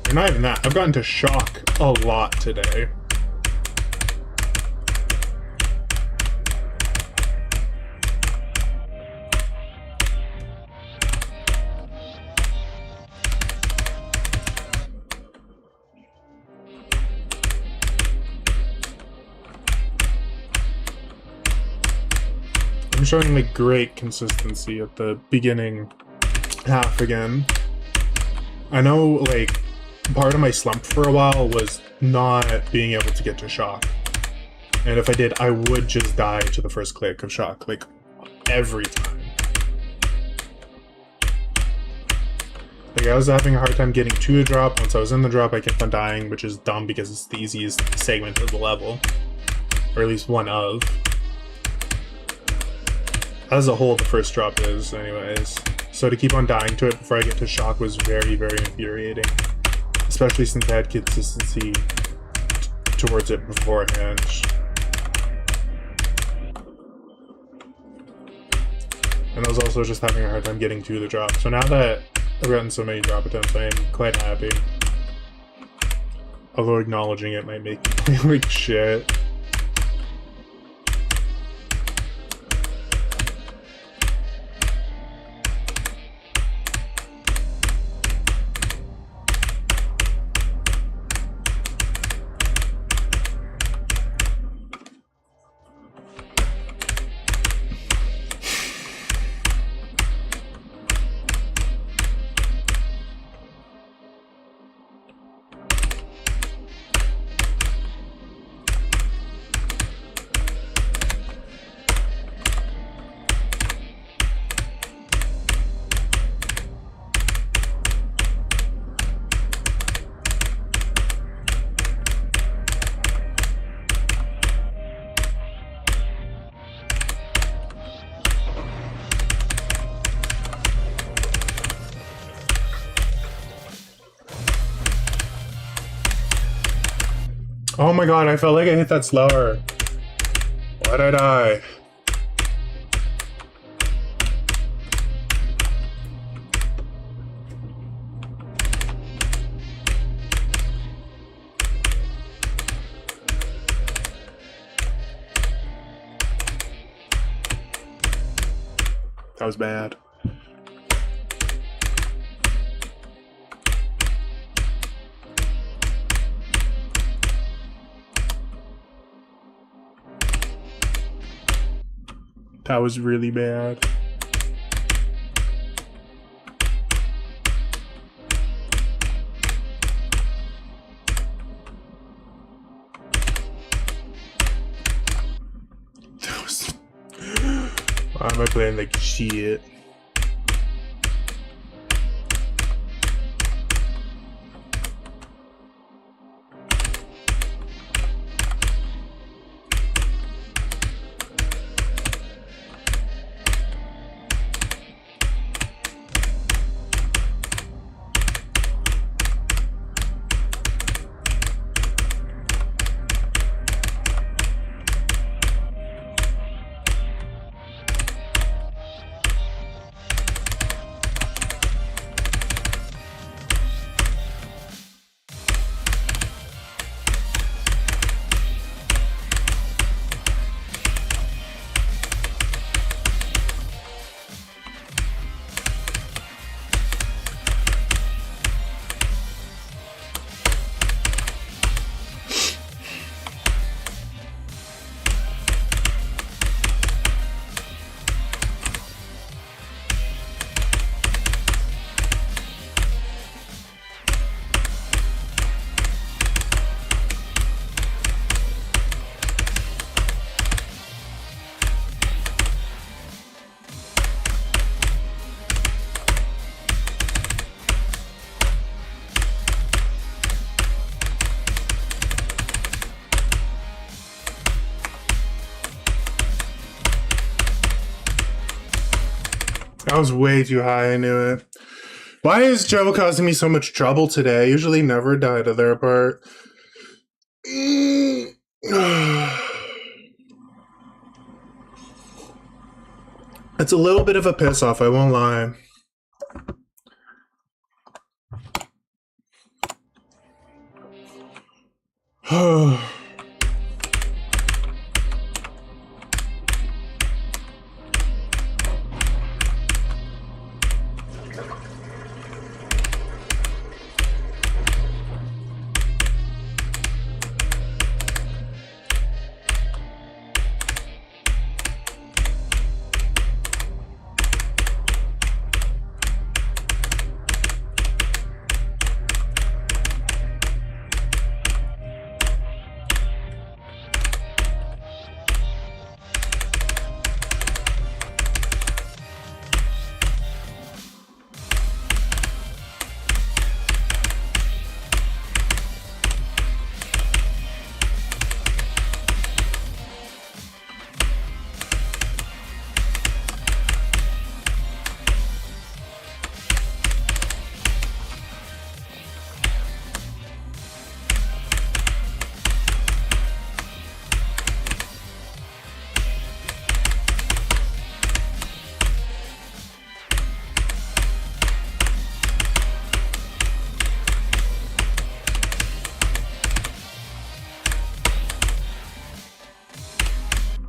Or not even that, I've gotten to shock a lot today. I'm showing like great consistency at the beginning half again. I know like part of my slump for a while was not being able to get to shock. And if I did, I would just die to the first click of shock, like every time. Like I was having a hard time getting to a drop. Once I was in the drop, I kept on dying, which is dumb because it's the easiest segment of the level. Or at least one of. As a whole, the first drop is, anyways. So to keep on dying to it before I get to shock was very, very infuriating. Especially since I had consistency towards it beforehand. And I was also just having a hard time getting to the drop. So now that I've gotten so many drop attempts, I am quite happy. Although acknowledging it might make me play like shit. Oh my god, I felt like I hit that slower. Why'd I die? was bad. That was really bad. That was... Why am I playing like shit? That was way too high, I knew it. Why is Joe causing me so much trouble today? I usually never die to their part. It's a little bit of a piss off, I won't lie.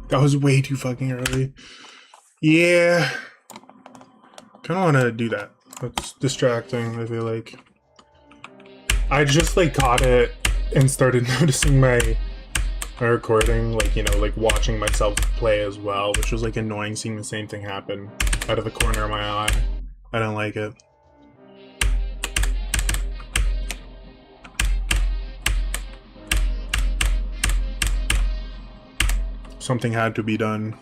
That was way too fucking early. Yeah. Kinda wanna do that. That's distracting, I feel like. I just like caught it and started noticing my recording, like, you know, like watching myself play as well, which was like annoying seeing the same thing happen out of the corner of my eye. I don't like it. Something had to be done.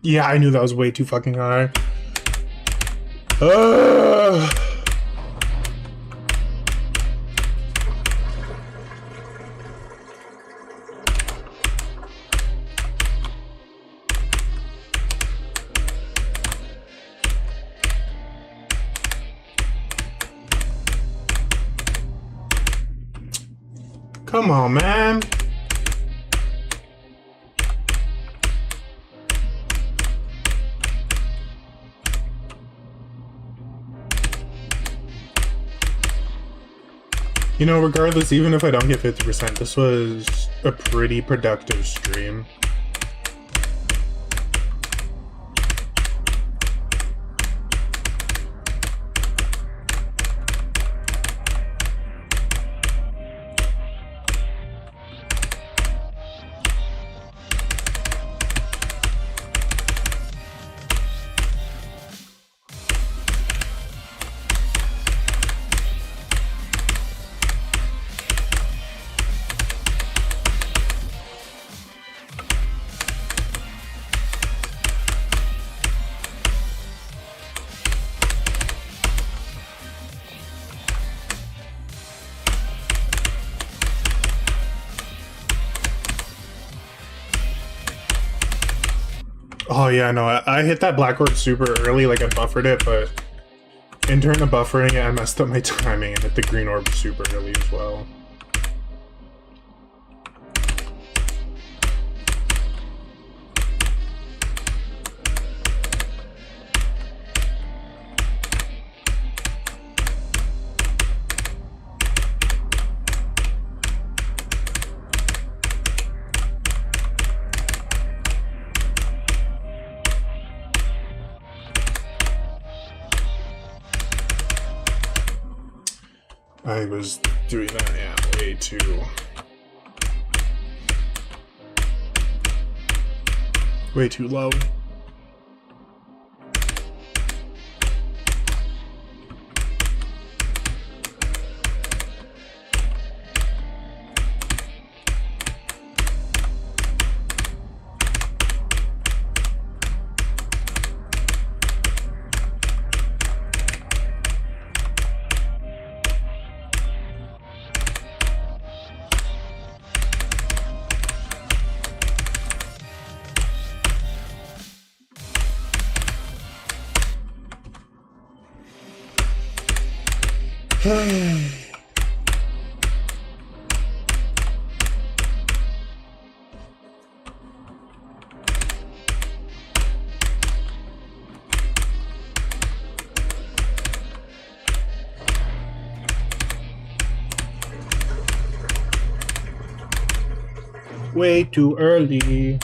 Yeah, I knew that was way too fucking high. Ugh. Come on, man. You know, regardless, even if I don't get 50%, this was a pretty productive stream. Oh yeah, no, I hit that black orb super early, like I buffered it, but in turn of buffering it, I messed up my timing and hit the green orb super early as well. I was doing that, yeah, way too low. Way too early.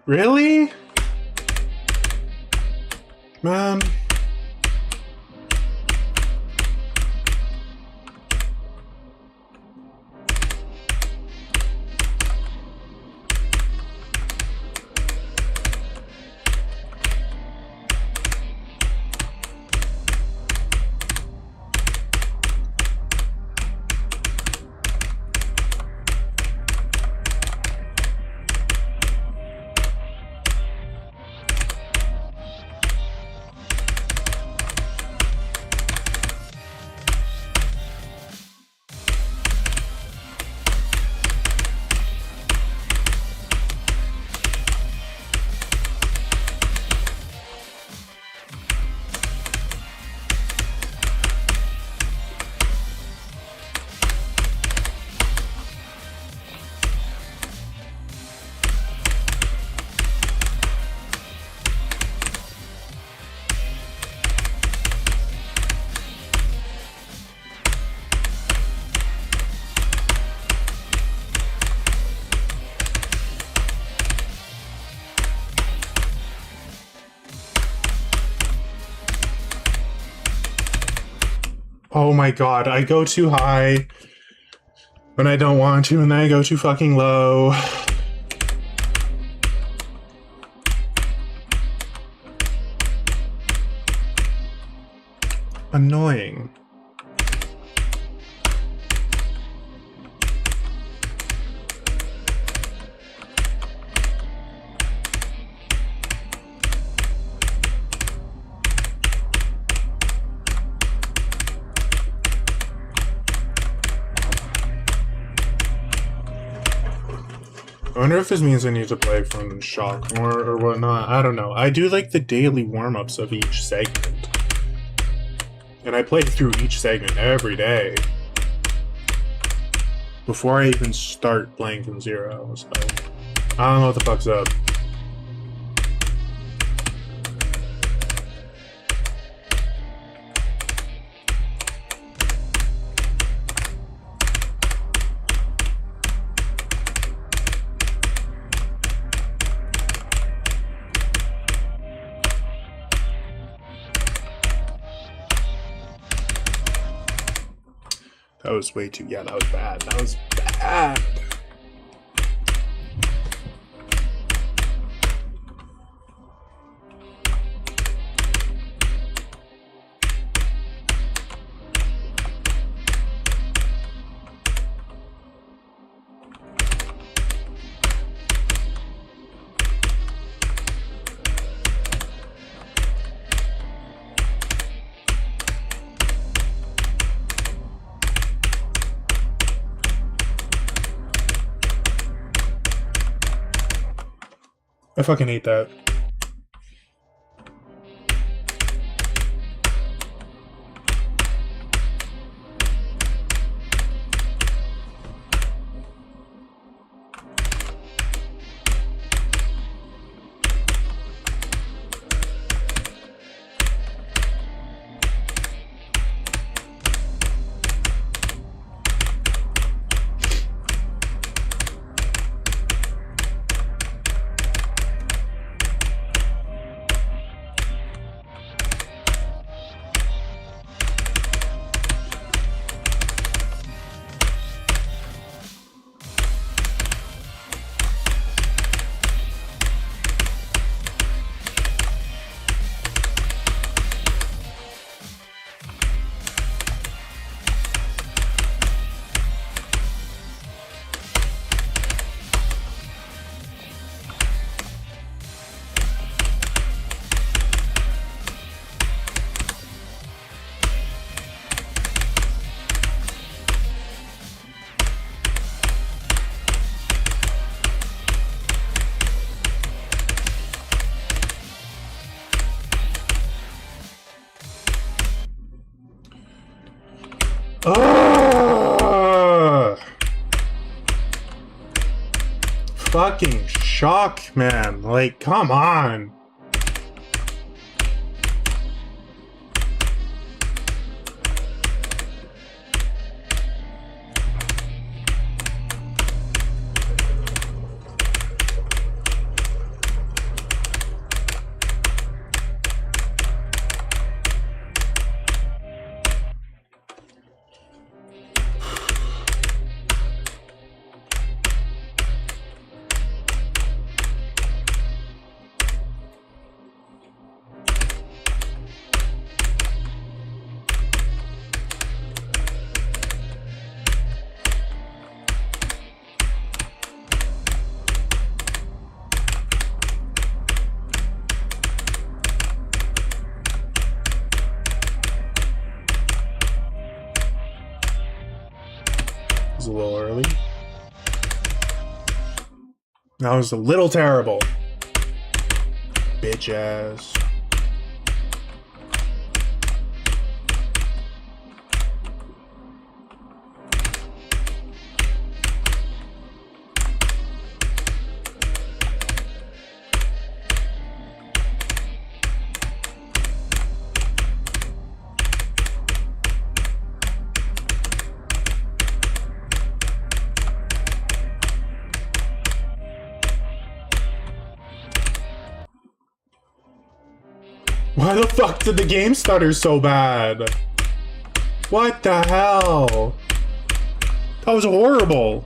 Really? Man. Oh my god, I go too high when I don't want to, and then I go too fucking low. Annoying. I wonder if this means I need to play from shock more or whatnot. I don't know. I do like the daily warm-ups of each segment. And I play through each segment every day. Before I even start playing from zero, so I don't know what the fuck's up. That was way too, yeah, that was bad. That was bad. I fucking hate that. Ugh. Fucking shock, man. Like, come on. A little early. That was a little terrible. Bitch ass. Why the fuck did the game stutter so bad? What the hell? That was horrible.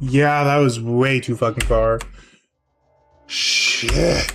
Yeah, that was way too fucking far. Shit.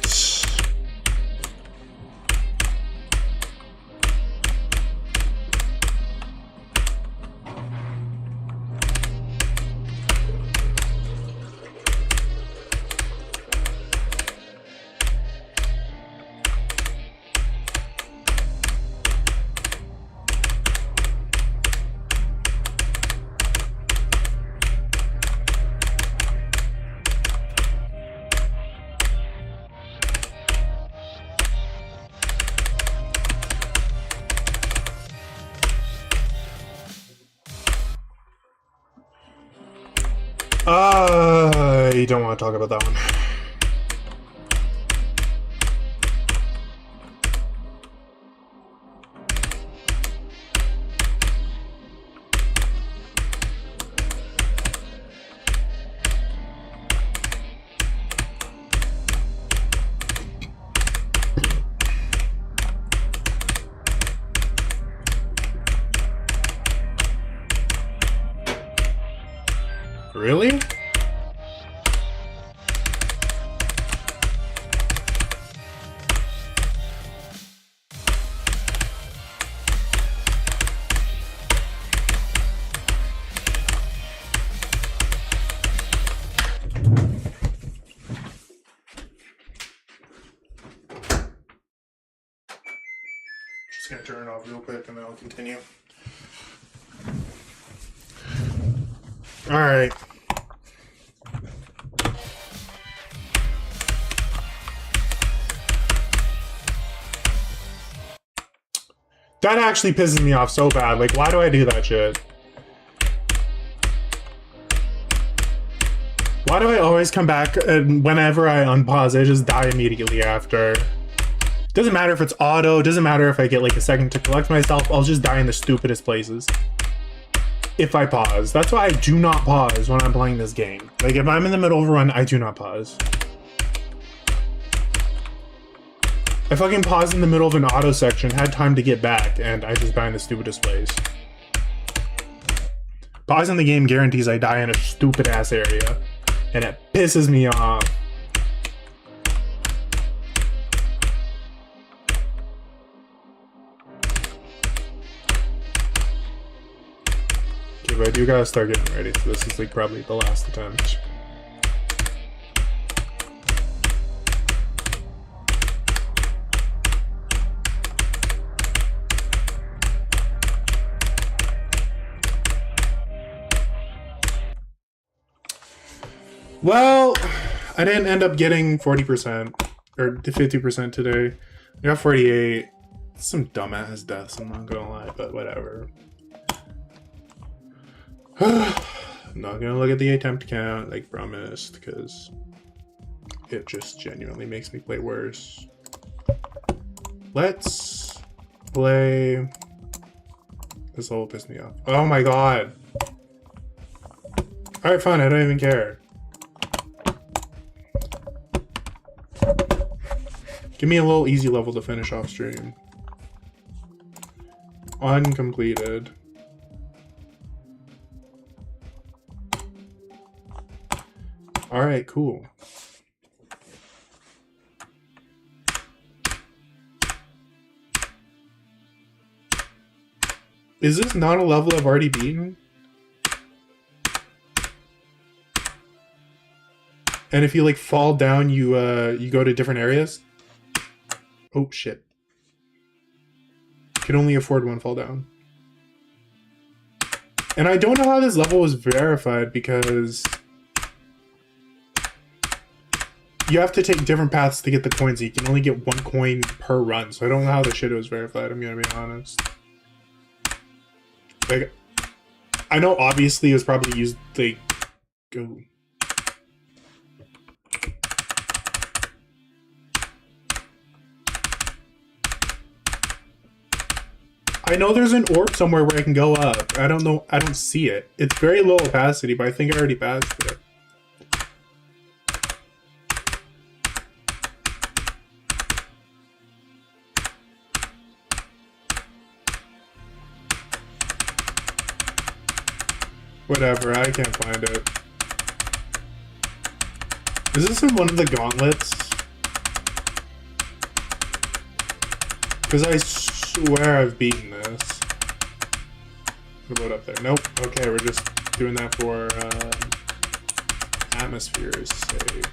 You don't want to talk about that one. Really? Just gonna turn it off real quick and then I'll continue. All right. That actually pisses me off so bad. Like, why do I do that shit? Why do I always come back and whenever I unpause, I just die immediately after? Doesn't matter if it's auto, doesn't matter if I get like a second to collect myself, I'll just die in the stupidest places. If I pause. That's why I do not pause when I'm playing this game. Like, if I'm in the middle of a run, I do not pause. I fucking paused in the middle of an auto section, had time to get back, and I just die in the stupidest place. Pausing the game guarantees I die in a stupid ass area, and it pisses me off. Okay, but I do gotta start getting ready, so this is like probably the last attempt. Well, I didn't end up getting 40% or 50% today. I got 48. Some dumbass deaths, I'm not gonna lie, but whatever. I'm not gonna look at the attempt count like promised because it just genuinely makes me play worse. Let's play. This level pissed me off. Oh my god. Alright, fine, I don't even care. Give me a little easy level to finish off stream. Uncompleted. Alright, cool. Is this not a level I've already beaten? And if you like fall down, you go to different areas? Oh shit. Can only afford one fall down. And I don't know how this level was verified because you have to take different paths to get the coins. You can only get one coin per run. So I don't know how the shit was verified, I'm gonna be honest. Like, I know obviously it was probably used, like, go. I know there's an orb somewhere where I can go up. I don't know, I don't see it. It's very low opacity, but I think I already passed it. Whatever, I can't find it. Is this in one of the gauntlets? Because I swear I've beaten this. Load up there. Nope. Okay, we're just doing that for atmosphere's sake.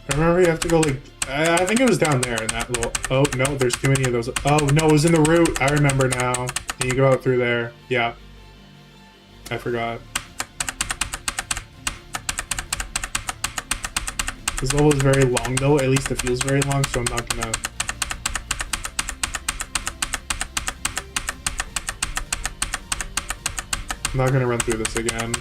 I remember you have to go like, I think it was down there in that little, oh no, there's too many of those. Oh no, it was in the root. I remember now. And you go out through there. Yeah. I forgot. This level is very long though, at least it feels very long, so I'm not gonna... I'm not gonna run through this again.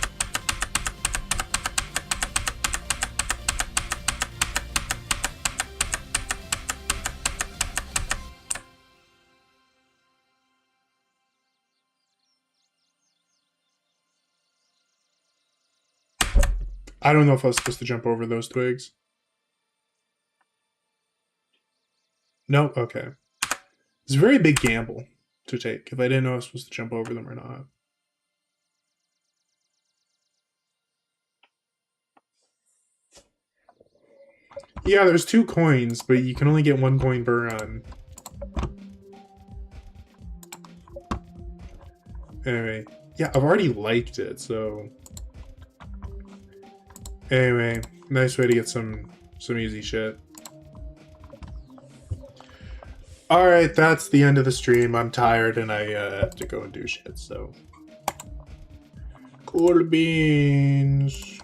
I don't know if I was supposed to jump over those twigs. No? Okay. It's a very big gamble to take if I didn't know I was supposed to jump over them or not. Yeah, there's 2 coins, but you can only get 1 coin per run. Anyway, yeah, I've already liked it, so... Anyway, nice way to get some easy shit. Alright, that's the end of the stream. I'm tired and I have to go and do shit, so... Cool beans.